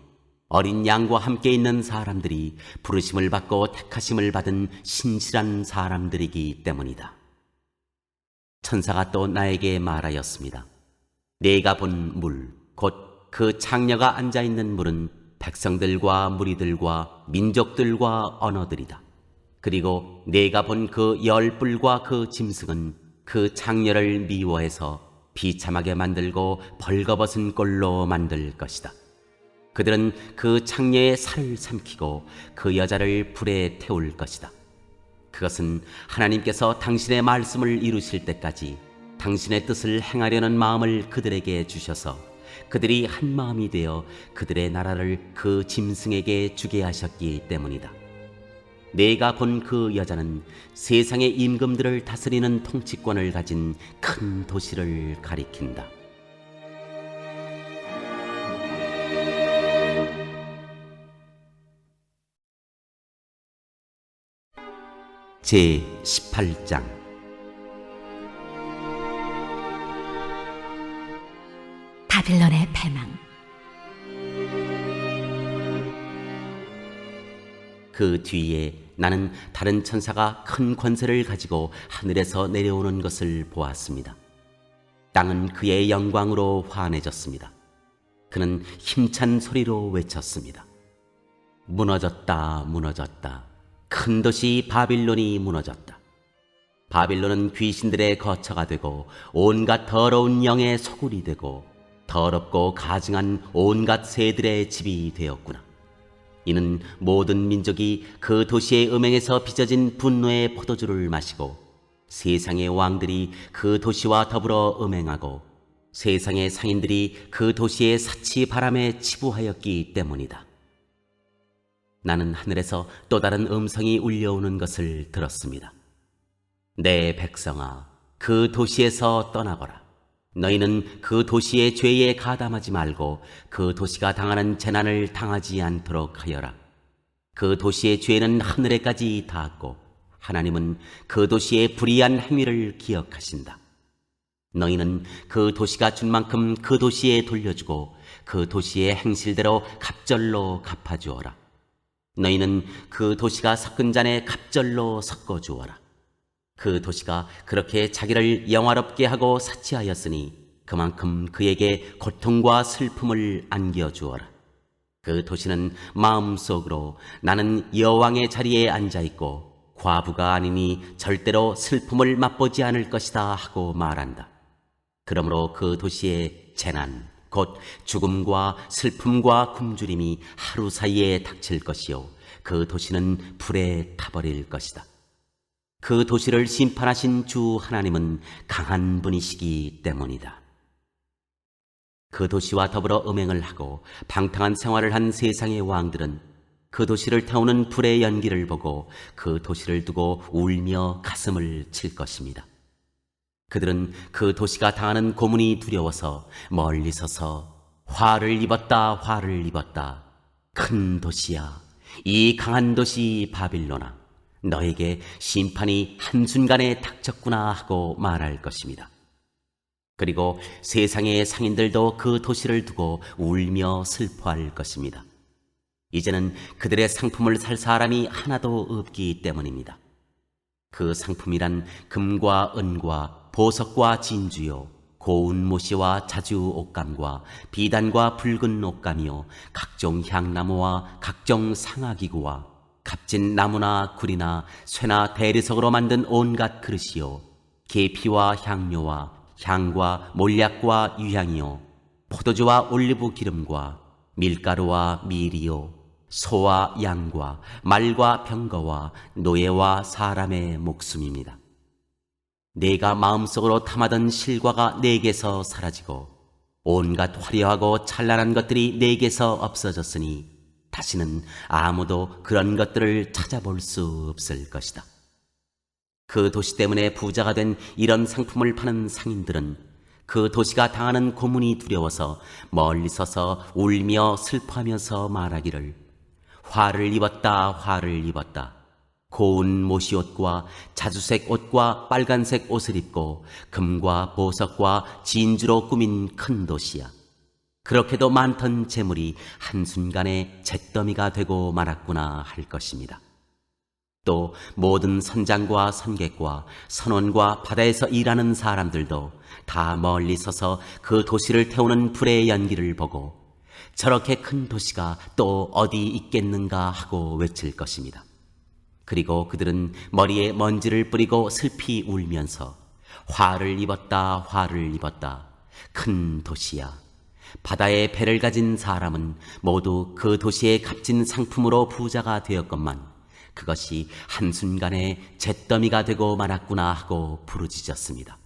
어린 양과 함께 있는 사람들이 부르심을 받고 택하심을 받은 신실한 사람들이기 때문이다. 천사가 또 나에게 말하였습니다. 네가 본 물, 곧 그 창녀가 앉아있는 물은 백성들과 무리들과 민족들과 언어들이다. 그리고 네가 본 그 열뿔과 그 짐승은 그 창녀를 미워해서 비참하게 만들고 벌거벗은 꼴로 만들 것이다. 그들은 그 창녀의 살을 삼키고 그 여자를 불에 태울 것이다. 그것은 하나님께서 당신의 말씀을 이루실 때까지 당신의 뜻을 행하려는 마음을 그들에게 주셔서 그들이 한 마음이 되어 그들의 나라를 그 짐승에게 주게 하셨기 때문이다. 내가 본 그 여자는 세상의 임금들을 다스리는 통치권을 가진 큰 도시를 가리킨다. 제 18장. 바빌론의 패망. 그 뒤에 나는 다른 천사가 큰 권세를 가지고 하늘에서 내려오는 것을 보았습니다. 땅은 그의 영광으로 환해졌습니다. 그는 힘찬 소리로 외쳤습니다. 무너졌다, 무너졌다. 큰 도시 바빌론이 무너졌다. 바빌론은 귀신들의 거처가 되고 온갖 더러운 영의 소굴이 되고 더럽고 가증한 온갖 새들의 집이 되었구나. 이는 모든 민족이 그 도시의 음행에서 빚어진 분노의 포도주를 마시고 세상의 왕들이 그 도시와 더불어 음행하고 세상의 상인들이 그 도시의 사치 바람에 치부하였기 때문이다. 나는 하늘에서 또 다른 음성이 울려오는 것을 들었습니다. 내 백성아, 그 도시에서 떠나거라. 너희는 그 도시의 죄에 가담하지 말고 그 도시가 당하는 재난을 당하지 않도록 하여라. 그 도시의 죄는 하늘에까지 닿았고 하나님은 그 도시의 불의한 행위를 기억하신다. 너희는 그 도시가 준 만큼 그 도시에 돌려주고 그 도시의 행실대로 갑절로 갚아주어라. 너희는 그 도시가 섞은 잔에 갑절로 섞어주어라. 그 도시가 그렇게 자기를 영화롭게 하고 사치하였으니 그만큼 그에게 고통과 슬픔을 안겨주어라. 그 도시는 마음속으로 나는 여왕의 자리에 앉아있고 과부가 아니니 절대로 슬픔을 맛보지 않을 것이다 하고 말한다. 그러므로 그 도시의 재난, 곧 죽음과 슬픔과 굶주림이 하루 사이에 닥칠 것이요 그 도시는 불에 타버릴 것이다. 그 도시를 심판하신 주 하나님은 강한 분이시기 때문이다. 그 도시와 더불어 음행을 하고 방탕한 생활을 한 세상의 왕들은 그 도시를 태우는 불의 연기를 보고 그 도시를 두고 울며 가슴을 칠 것입니다. 그들은 그 도시가 당하는 고문이 두려워서 멀리 서서 화를 입었다, 화를 입었다. 큰 도시야, 이 강한 도시 바빌론아, 너에게 심판이 한순간에 닥쳤구나 하고 말할 것입니다. 그리고 세상의 상인들도 그 도시를 두고 울며 슬퍼할 것입니다. 이제는 그들의 상품을 살 사람이 하나도 없기 때문입니다. 그 상품이란 금과 은과 보석과 진주요, 고운 모시와 자주 옷감과 비단과 붉은 옷감이요, 각종 향나무와 각종 상아기구와 값진 나무나 구리나 쇠나 대리석으로 만든 온갖 그릇이요, 계피와 향료와 향과 몰약과 유향이요, 포도주와 올리브 기름과 밀가루와 밀이요, 소와 양과 말과 병거와 노예와 사람의 목숨입니다. 내가 마음속으로 탐하던 실과가 내게서 사라지고 온갖 화려하고 찬란한 것들이 내게서 없어졌으니 다시는 아무도 그런 것들을 찾아볼 수 없을 것이다. 그 도시 때문에 부자가 된 이런 상품을 파는 상인들은 그 도시가 당하는 고문이 두려워서 멀리 서서 울며 슬퍼하면서 말하기를 화를 입었다, 화를 입었다. 고운 모시옷과 자주색 옷과 빨간색 옷을 입고 금과 보석과 진주로 꾸민 큰 도시야. 그렇게도 많던 재물이 한순간에 잿더미가 되고 말았구나 할 것입니다. 또 모든 선장과 선객과 선원과 바다에서 일하는 사람들도 다 멀리 서서 그 도시를 태우는 불의 연기를 보고 저렇게 큰 도시가 또 어디 있겠는가 하고 외칠 것입니다. 그리고 그들은 머리에 먼지를 뿌리고 슬피 울면서 화를 입었다, 화를 입었다. 큰 도시야. 바다에 배를 가진 사람은 모두 그 도시의 값진 상품으로 부자가 되었건만 그것이 한순간에 잿더미가 되고 말았구나 하고 부르짖었습니다.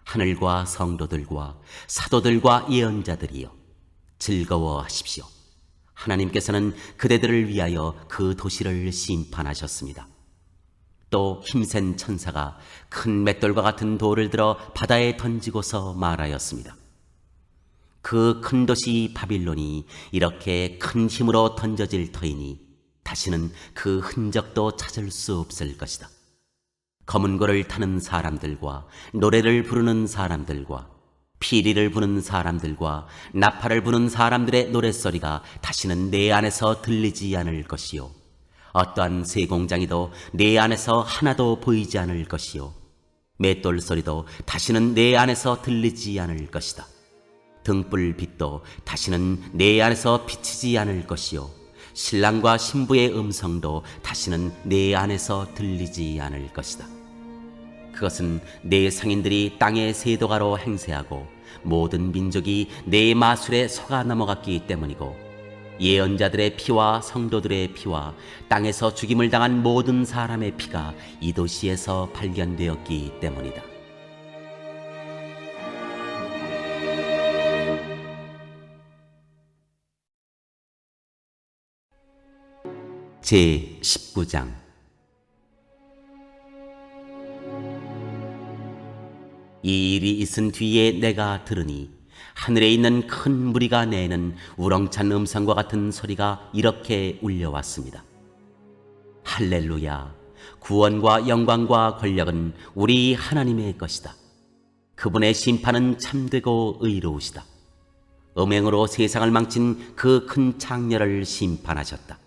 하늘과 성도들과 사도들과 예언자들이여 즐거워하십시오. 하나님께서는 그대들을 위하여 그 도시를 심판하셨습니다. 또 힘센 천사가 큰 맷돌과 같은 돌을 들어 바다에 던지고서 말하였습니다. 그 큰 도시 바빌론이 이렇게 큰 힘으로 던져질 터이니 다시는 그 흔적도 찾을 수 없을 것이다. 검은 고를 타는 사람들과 노래를 부르는 사람들과 피리를 부는 사람들과 나팔을 부는 사람들의 노랫소리가 다시는 내 안에서 들리지 않을 것이요. 어떠한 쇠공장이도 내 안에서 하나도 보이지 않을 것이요. 맷돌 소리도 다시는 내 안에서 들리지 않을 것이다. 등불빛도 다시는 내 안에서 비치지 않을 것이요. 신랑과 신부의 음성도 다시는 내 안에서 들리지 않을 것이다. 그것은 내 상인들이 땅의 세도가로 행세하고 모든 민족이 내 마술에 속아 넘어갔기 때문이고 예언자들의 피와 성도들의 피와 땅에서 죽임을 당한 모든 사람의 피가 이 도시에서 발견되었기 때문이다. 제 19장. 이 일이 있은 뒤에 내가 들으니 하늘에 있는 큰 무리가 내는 우렁찬 음성과 같은 소리가 이렇게 울려왔습니다. 할렐루야! 구원과 영광과 권력은 우리 하나님의 것이다. 그분의 심판은 참되고 의로우시다. 음행으로 세상을 망친 그 큰 창녀를 심판하셨다.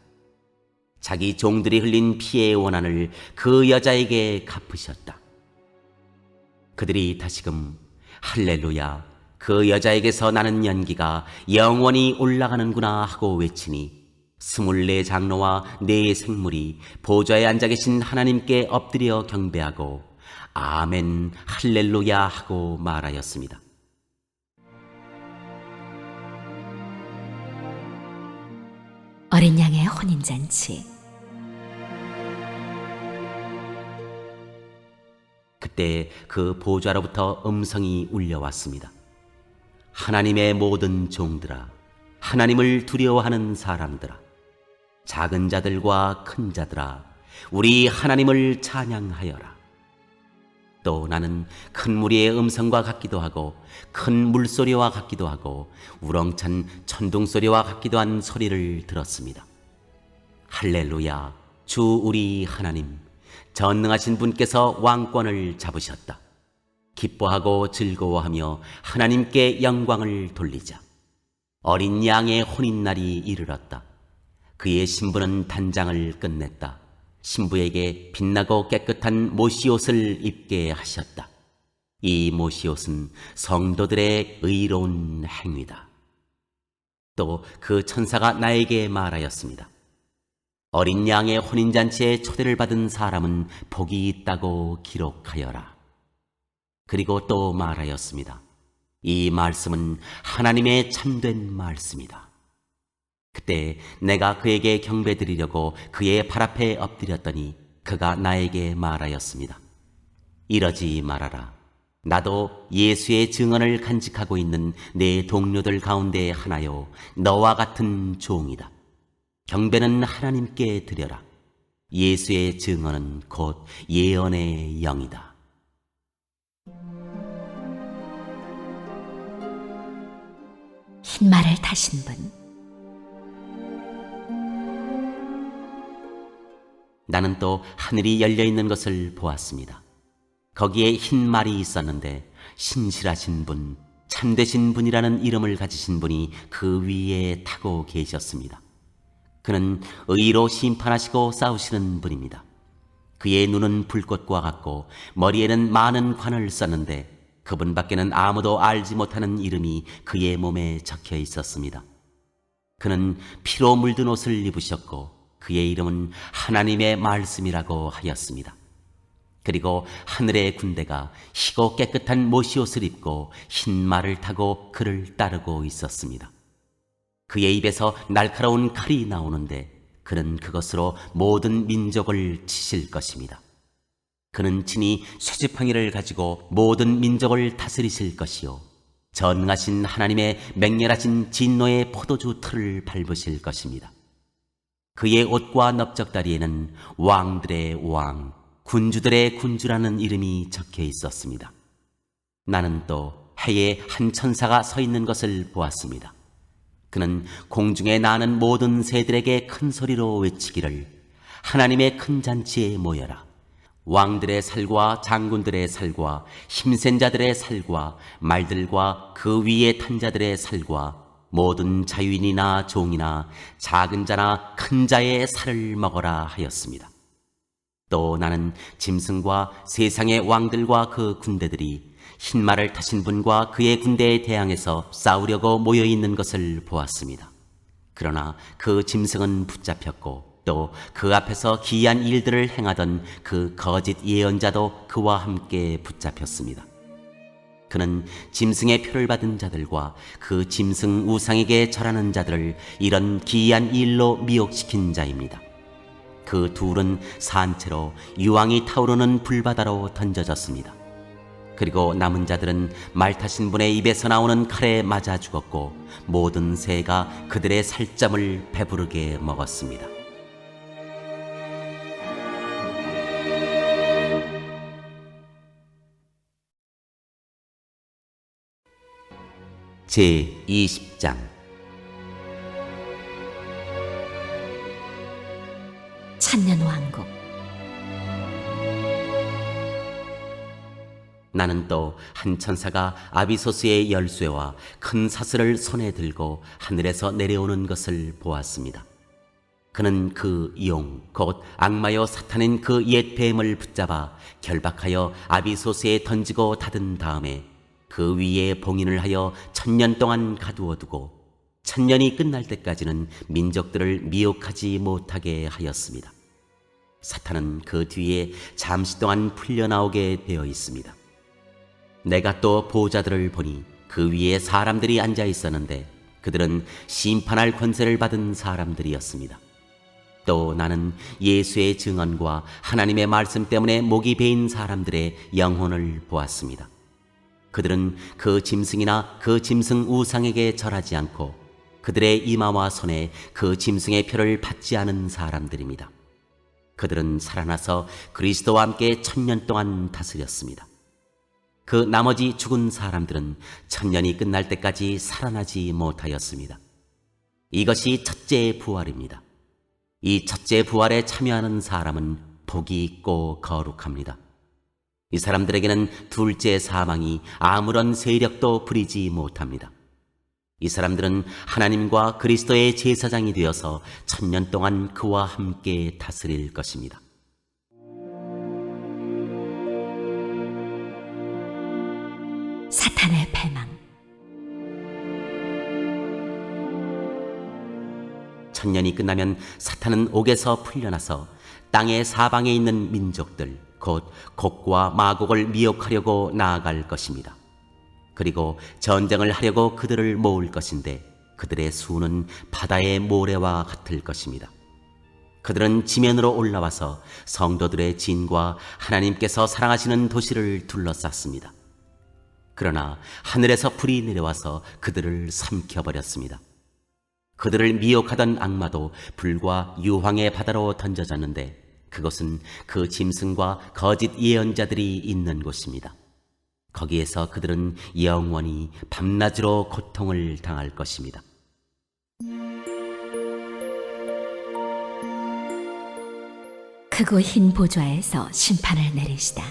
자기 종들이 흘린 피의 원한을 그 여자에게 갚으셨다. 그들이 다시금 할렐루야, 그 여자에게서 나는 연기가 영원히 올라가는구나 하고 외치니 24 장로와 4 생물이 보좌에 앉아 계신 하나님께 엎드려 경배하고 아멘 할렐루야 하고 말하였습니다. 어린 양의 혼인잔치. 그때 그 보좌로부터 음성이 울려왔습니다. 하나님의 모든 종들아, 하나님을 두려워하는 사람들아, 작은 자들과 큰 자들아, 우리 하나님을 찬양하여라. 또 나는 큰 무리의 음성과 같기도 하고 큰 물소리와 같기도 하고 우렁찬 천둥소리와 같기도 한 소리를 들었습니다. 할렐루야, 주 우리 하나님, 전능하신 분께서 왕권을 잡으셨다. 기뻐하고 즐거워하며 하나님께 영광을 돌리자. 어린 양의 혼인날이 이르렀다. 그의 신부는 단장을 끝냈다. 신부에게 빛나고 깨끗한 모시옷을 입게 하셨다. 이 모시옷은 성도들의 의로운 행위다. 또 그 천사가 나에게 말하였습니다. 어린 양의 혼인잔치에 초대를 받은 사람은 복이 있다고 기록하여라. 그리고 또 말하였습니다. 이 말씀은 하나님의 참된 말씀이다. 그때 내가 그에게 경배드리려고 그의 발 앞에 엎드렸더니 그가 나에게 말하였습니다. 이러지 말아라. 나도 예수의 증언을 간직하고 있는 내 동료들 가운데 하나요, 너와 같은 종이다. 경배는 하나님께 드려라. 예수의 증언은 곧 예언의 영이다. 흰 말을 타신 분. 나는 또 하늘이 열려 있는 것을 보았습니다. 거기에 흰 말이 있었는데 신실하신 분, 참되신 분이라는 이름을 가지신 분이 그 위에 타고 계셨습니다. 그는 의로 심판하시고 싸우시는 분입니다. 그의 눈은 불꽃과 같고 머리에는 많은 관을 썼는데 그분밖에는 아무도 알지 못하는 이름이 그의 몸에 적혀 있었습니다. 그는 피로 물든 옷을 입으셨고 그의 이름은 하나님의 말씀이라고 하였습니다. 그리고 하늘의 군대가 희고 깨끗한 못이옷을 입고 흰 말을 타고 그를 따르고 있었습니다. 그의 입에서 날카로운 칼이 나오는데 그는 그것으로 모든 민족을 치실 것입니다. 그는 친히 쇠지팡이를 가지고 모든 민족을 다스리실 것이요 전능하신 하나님의 맹렬하신 진노의 포도주 틀을 밟으실 것입니다. 그의 옷과 넓적다리에는 왕들의 왕, 군주들의 군주라는 이름이 적혀 있었습니다. 나는 또 해에 한 천사가 서 있는 것을 보았습니다. 그는 공중에 나는 모든 새들에게 큰 소리로 외치기를 하나님의 큰 잔치에 모여라. 왕들의 살과 장군들의 살과 힘센 자들의 살과 말들과 그 위에 탄 자들의 살과 모든 자유인이나 종이나 작은 자나 큰 자의 살을 먹어라 하였습니다. 또 나는 짐승과 세상의 왕들과 그 군대들이 흰 말을 타신 분과 그의 군대에 대항해서 싸우려고 모여 있는 것을 보았습니다. 그러나 그 짐승은 붙잡혔고 또 그 앞에서 기이한 일들을 행하던 그 거짓 예언자도 그와 함께 붙잡혔습니다. 그는 짐승의 표를 받은 자들과 그 짐승 우상에게 절하는 자들을 이런 기이한 일로 미혹시킨 자입니다. 그 둘은 산채로 유황이 타오르는 불바다로 던져졌습니다. 그리고 남은 자들은 말 타신 분의 입에서 나오는 칼에 맞아 죽었고 모든 새가 그들의 살점을 배부르게 먹었습니다. 제20장 천년왕국. 나는 또 한 천사가 아비소스의 열쇠와 큰 사슬을 손에 들고 하늘에서 내려오는 것을 보았습니다. 그는 그 용, 곧 악마여 사탄인 그 옛 뱀을 붙잡아 결박하여 아비소스에 던지고 닫은 다음에 그 위에 봉인을 하여 1000년 동안 가두어 두고 1000년이 끝날 때까지는 민족들을 미혹하지 못하게 하였습니다. 사탄은 그 뒤에 잠시 동안 풀려나오게 되어 있습니다. 내가 또 보호자들을 보니 그 위에 사람들이 앉아 있었는데 그들은 심판할 권세를 받은 사람들이었습니다. 또 나는 예수의 증언과 하나님의 말씀 때문에 목이 베인 사람들의 영혼을 보았습니다. 그들은 그 짐승이나 그 짐승 우상에게 절하지 않고 그들의 이마와 손에 그 짐승의 표를 받지 않은 사람들입니다. 그들은 살아나서 그리스도와 함께 1000년 동안 다스렸습니다. 그 나머지 죽은 사람들은 1000년이 끝날 때까지 살아나지 못하였습니다. 이것이 첫째 부활입니다. 이 첫째 부활에 참여하는 사람은 복이 있고 거룩합니다. 이 사람들에게는 둘째 사망이 아무런 세력도 부리지 못합니다. 이 사람들은 하나님과 그리스도의 제사장이 되어서 1000년 동안 그와 함께 다스릴 것입니다. 사탄의 패망. 1000년이 끝나면 사탄은 옥에서 풀려나서 땅의 사방에 있는 민족들, 곧 곡과 마곡을 미혹하려고 나아갈 것입니다. 그리고 전쟁을 하려고 그들을 모을 것인데 그들의 수는 바다의 모래와 같을 것입니다. 그들은 지면으로 올라와서 성도들의 진과 하나님께서 사랑하시는 도시를 둘러쌌습니다. 그러나 하늘에서 불이 내려와서 그들을 삼켜버렸습니다. 그들을 미혹하던 악마도 불과 유황의 바다로 던져졌는데 그것은 그 짐승과 거짓 예언자들이 있는 곳입니다. 거기에서 그들은 영원히 밤낮으로 고통을 당할 것입니다. 크고 흰 보좌에서 심판을 내리시다.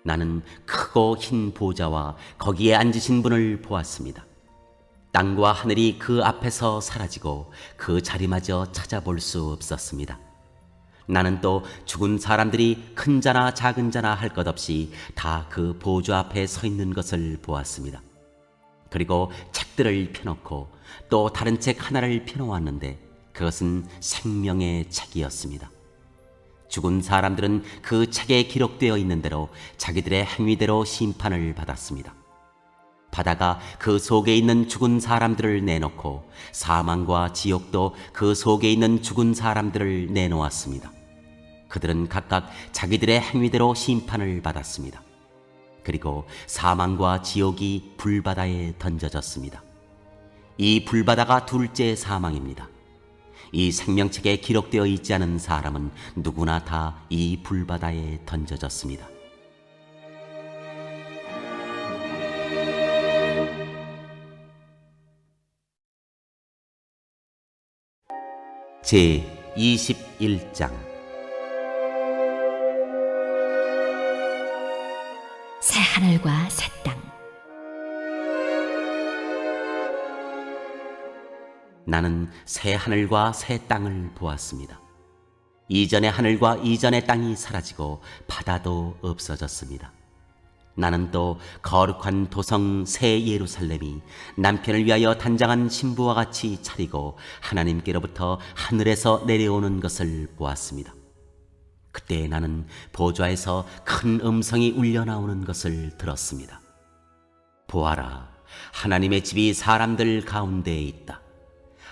나는 크고 흰 보좌와 거기에 앉으신 분을 보았습니다. 땅과 하늘이 그 앞에서 사라지고 그 자리마저 찾아볼 수 없었습니다. 나는 또 죽은 사람들이 큰 자나 작은 자나 할 것 없이 다 그 보좌 앞에 서 있는 것을 보았습니다. 그리고 책들을 펴놓고 또 다른 책 하나를 펴놓았는데 그것은 생명의 책이었습니다. 죽은 사람들은 그 책에 기록되어 있는 대로 자기들의 행위대로 심판을 받았습니다. 바다가 그 속에 있는 죽은 사람들을 내놓고 사망과 지옥도 그 속에 있는 죽은 사람들을 내놓았습니다. 그들은 각각 자기들의 행위대로 심판을 받았습니다. 그리고 사망과 지옥이 불바다에 던져졌습니다. 이 불바다가 둘째 사망입니다. 이 생명책에 기록되어 있지 않은 사람은 누구나 다 이 불바다에 던져졌습니다. 제 21장 새 하늘과 새 땅. 나는 새 하늘과 새 땅을 보았습니다. 이전의 하늘과 이전의 땅이 사라지고 바다도 없어졌습니다. 나는 또 거룩한 도성 새 예루살렘이 남편을 위하여 단장한 신부와 같이 차리고 하나님께로부터 하늘에서 내려오는 것을 보았습니다. 그때 나는 보좌에서 큰 음성이 울려 나오는 것을 들었습니다. 보아라, 하나님의 집이 사람들 가운데에 있다.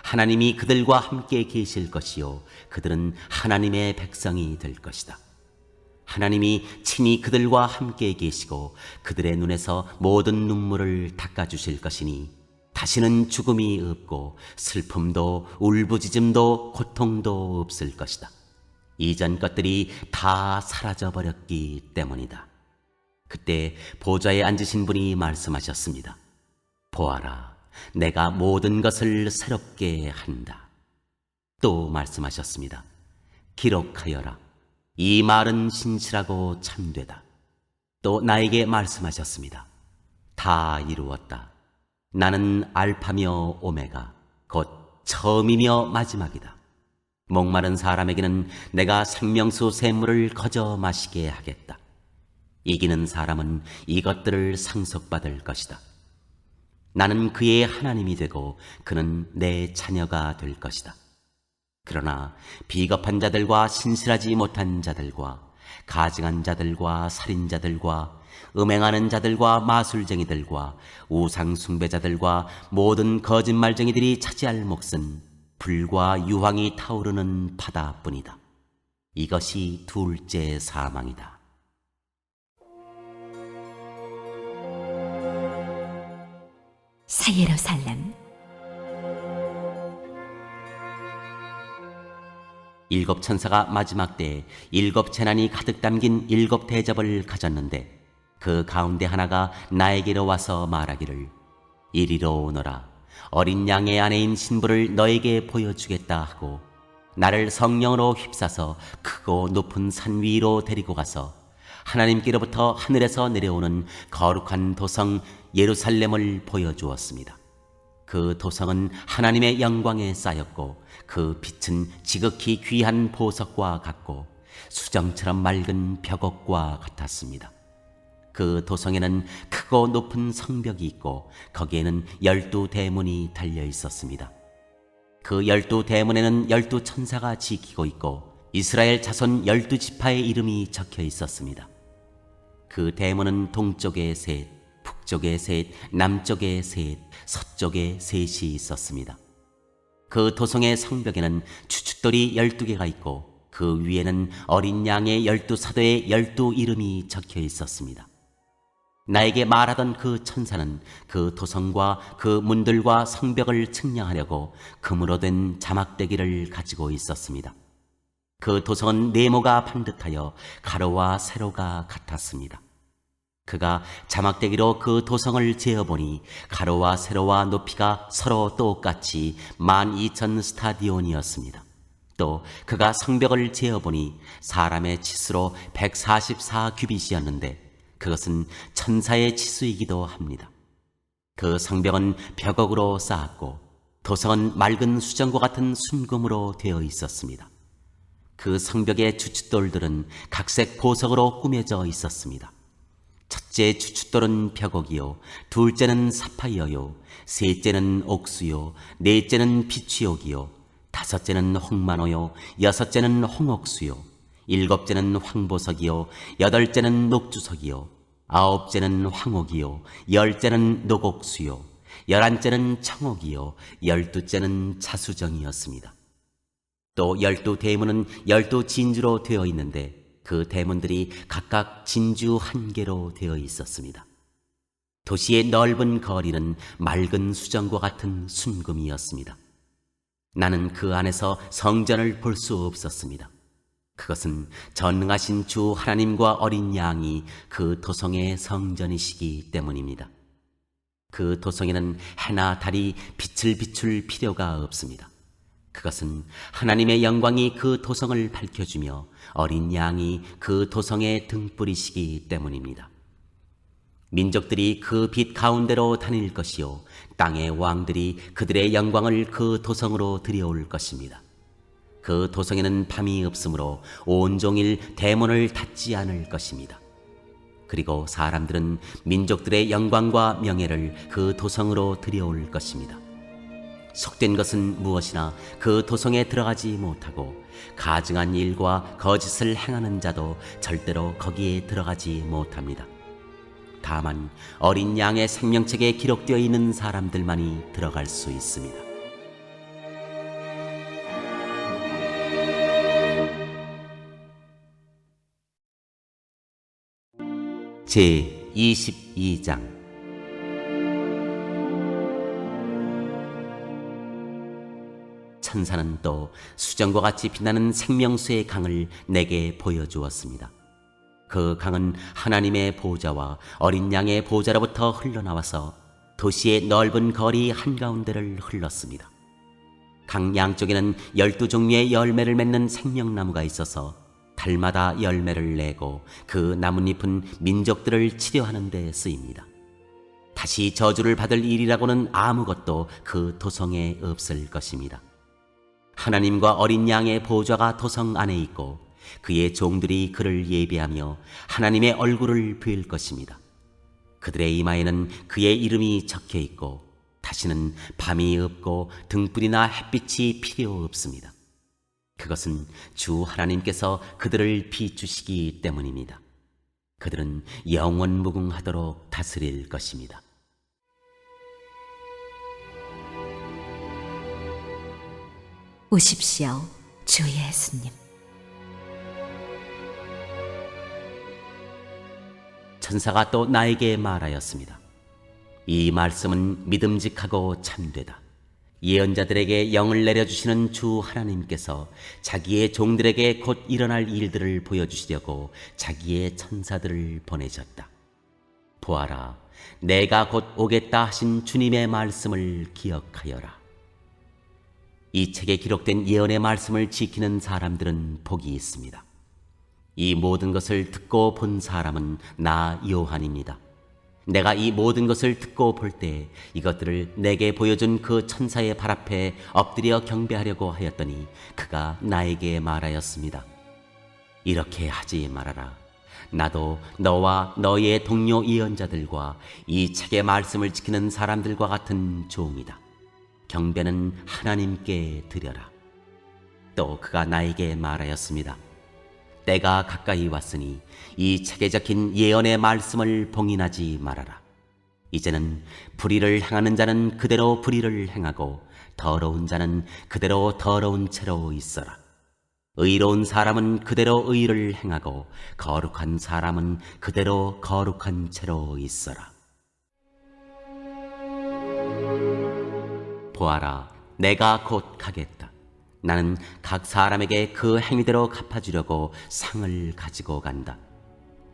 하나님이 그들과 함께 계실 것이요 그들은 하나님의 백성이 될 것이다. 하나님이 친히 그들과 함께 계시고 그들의 눈에서 모든 눈물을 닦아주실 것이니 다시는 죽음이 없고 슬픔도 울부짖음도 고통도 없을 것이다. 이전 것들이 다 사라져버렸기 때문이다. 그때 보좌에 앉으신 분이 말씀하셨습니다. 보아라, 내가 모든 것을 새롭게 한다. 또 말씀하셨습니다. 기록하여라. 이 말은 신실하고 참되다. 또 나에게 말씀하셨습니다. 다 이루었다. 나는 알파며 오메가, 곧 처음이며 마지막이다. 목마른 사람에게는 내가 생명수 샘물을 거저 마시게 하겠다. 이기는 사람은 이것들을 상속받을 것이다. 나는 그의 하나님이 되고 그는 내 자녀가 될 것이다. 그러나 비겁한 자들과 신실하지 못한 자들과 가증한 자들과 살인자들과 음행하는 자들과 마술쟁이들과 우상숭배자들과 모든 거짓말쟁이들이 차지할 몫은 불과 유황이 타오르는 바다뿐이다. 이것이 둘째 사망이다. 새 예루살렘. 일곱 천사가 마지막 때에 일곱 재난이 가득 담긴 일곱 대접을 가졌는데 그 가운데 하나가 나에게로 와서 말하기를 이리로 오너라. 어린 양의 아내인 신부를 너에게 보여주겠다 하고 나를 성령으로 휩싸서 크고 높은 산 위로 데리고 가서 하나님께로부터 하늘에서 내려오는 거룩한 도성 예루살렘을 보여주었습니다. 그 도성은 하나님의 영광에 쌓였고 그 빛은 지극히 귀한 보석과 같고 수정처럼 맑은 벽옥과 같았습니다. 그 도성에는 크고 높은 성벽이 있고 거기에는 12대문이 달려 있었습니다. 그 12대문에는 12천사가 지키고 있고 이스라엘 자손 12지파의 이름이 적혀 있었습니다. 그 대문은 동쪽에 셋, 북쪽에 셋, 남쪽에 셋, 서쪽에 셋이 있었습니다. 그 도성의 성벽에는 추춧돌이 12개가 있고 그 위에는 어린 양의 12사도의 12 이름이 적혀 있었습니다. 나에게 말하던 그 천사는 그 도성과 그 문들과 성벽을 측량하려고 금으로 된 자막대기를 가지고 있었습니다. 그 도성은 네모가 반듯하여 가로와 세로가 같았습니다. 그가 자막대기로 그 도성을 재어보니 가로와 세로와 높이가 서로 똑같이 12,000 스타디온이었습니다. 또 그가 성벽을 재어보니 사람의 치수로 144규빗이었는데 그것은 천사의 치수이기도 합니다. 그 성벽은 벽옥으로 쌓았고 도성은 맑은 수정과 같은 순금으로 되어 있었습니다. 그 성벽의 주춧돌들은 각색 보석으로 꾸며져 있었습니다. 첫째 주춧돌은 벽옥이요, 둘째는 사파이어요, 셋째는 옥수요, 넷째는 비취옥이요, 다섯째는 홍만호요, 여섯째는 홍옥수요, 일곱째는 황보석이요, 여덟째는 녹주석이요, 아홉째는 황옥이요, 열째는 녹옥수요, 열한째는 청옥이요, 열두째는 자수정이었습니다. 또 12대문은 12진주로 되어 있는데 그 대문들이 각각 진주 한 개로 되어 있었습니다. 도시의 넓은 거리는 맑은 수정과 같은 순금이었습니다. 나는 그 안에서 성전을 볼 수 없었습니다. 그것은 전능하신 주 하나님과 어린 양이 그 도성의 성전이시기 때문입니다. 그 도성에는 해나 달이 빛을 비출 필요가 없습니다. 그것은 하나님의 영광이 그 도성을 밝혀주며 어린 양이 그 도성의 등불이시기 때문입니다. 민족들이 그 빛 가운데로 다닐 것이요, 땅의 왕들이 그들의 영광을 그 도성으로 들여올 것입니다. 그 도성에는 밤이 없으므로 온종일 대문을 닫지 않을 것입니다. 그리고 사람들은 민족들의 영광과 명예를 그 도성으로 들여올 것입니다. 속된 것은 무엇이나 그 도성에 들어가지 못하고 가증한 일과 거짓을 행하는 자도 절대로 거기에 들어가지 못합니다. 다만 어린 양의 생명책에 기록되어 있는 사람들만이 들어갈 수 있습니다. 제 22장 천사는 또 수정과 같이 빛나는 생명수의 강을 내게 보여주었습니다. 그 강은 하나님의 보좌와 어린 양의 보좌로부터 흘러나와서 도시의 넓은 거리 한가운데를 흘렀습니다. 강 양쪽에는 12종류의 열매를 맺는 생명나무가 있어서 달마다 열매를 내고 그 나뭇잎은 민족들을 치료하는 데 쓰입니다. 다시 저주를 받을 일이라고는 아무것도 그 도성에 없을 것입니다. 하나님과 어린 양의 보좌가 도성 안에 있고 그의 종들이 그를 예배하며 하나님의 얼굴을 뵐 것입니다. 그들의 이마에는 그의 이름이 적혀 있고 다시는 밤이 없고 등불이나 햇빛이 필요 없습니다. 그것은 주 하나님께서 그들을 비추시기 때문입니다. 그들은 영원무궁하도록 다스릴 것입니다. 오십시오, 주 예수님. 천사가 또 나에게 말하였습니다. 이 말씀은 믿음직하고 참되다. 예언자들에게 영을 내려주시는 주 하나님께서 자기의 종들에게 곧 일어날 일들을 보여주시려고 자기의 천사들을 보내셨다. 보아라, 내가 곧 오겠다 하신 주님의 말씀을 기억하여라. 이 책에 기록된 예언의 말씀을 지키는 사람들은 복이 있습니다. 이 모든 것을 듣고 본 사람은 나 요한입니다. 내가 이 모든 것을 듣고 볼 때 이것들을 내게 보여준 그 천사의 발 앞에 엎드려 경배하려고 하였더니 그가 나에게 말하였습니다. 이렇게 하지 말아라. 나도 너와 너의 동료 예언자들과 이 책의 말씀을 지키는 사람들과 같은 종이다. 경배는 하나님께 드려라. 또 그가 나에게 말하였습니다. 때가 가까이 왔으니 이 책에 적힌 예언의 말씀을 봉인하지 말아라. 이제는 불의를 행하는 자는 그대로 불의를 행하고 더러운 자는 그대로 더러운 채로 있어라. 의로운 사람은 그대로 의를 행하고 거룩한 사람은 그대로 거룩한 채로 있어라. 보아라, 내가 곧 가겠다. 나는 각 사람에게 그 행위대로 갚아주려고 상을 가지고 간다.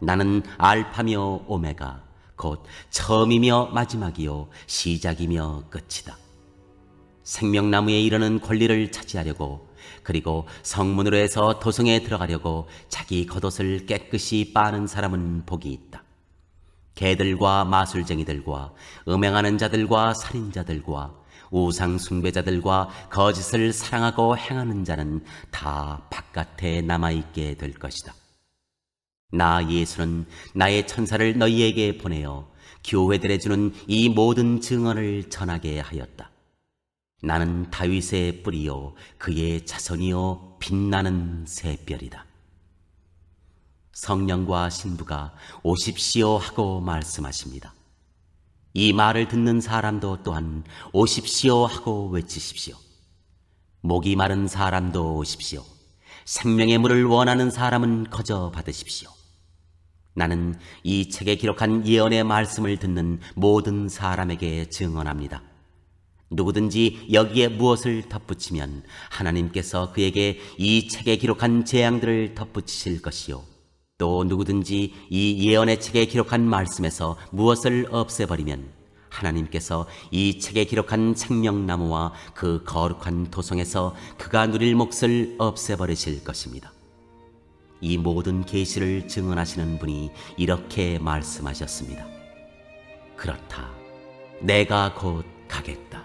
나는 알파며 오메가, 곧 처음이며 마지막이요 시작이며 끝이다. 생명나무에 이르는 권리를 차지하려고, 그리고 성문으로 해서 도성에 들어가려고 자기 겉옷을 깨끗이 빠는 사람은 복이 있다. 개들과 마술쟁이들과 음행하는 자들과 살인자들과 우상 숭배자들과 거짓을 사랑하고 행하는 자는 다 바깥에 남아있게 될 것이다. 나 예수는 나의 천사를 너희에게 보내어 교회들에 주는 이 모든 증언을 전하게 하였다. 나는 다윗의 뿌리요 그의 자손이요 빛나는 새별이다. 성령과 신부가 오십시오 하고 말씀하십니다. 이 말을 듣는 사람도 또한 오십시오 하고 외치십시오. 목이 마른 사람도 오십시오. 생명의 물을 원하는 사람은 거저 받으십시오. 나는 이 책에 기록한 예언의 말씀을 듣는 모든 사람에게 증언합니다. 누구든지 여기에 무엇을 덧붙이면 하나님께서 그에게 이 책에 기록한 재앙들을 덧붙이실 것이요, 또 누구든지 이 예언의 책에 기록한 말씀에서 무엇을 없애버리면 하나님께서 이 책에 기록한 생명나무와 그 거룩한 토성에서 그가 누릴 몫을 없애버리실 것입니다. 이 모든 계시를 증언하시는 분이 이렇게 말씀하셨습니다. 그렇다. 내가 곧 가겠다.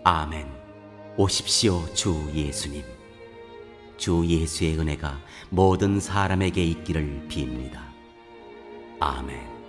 아멘. 오십시오, 주 예수님. 주 예수의 은혜가 모든 사람에게 있기를 빕니다. 아멘.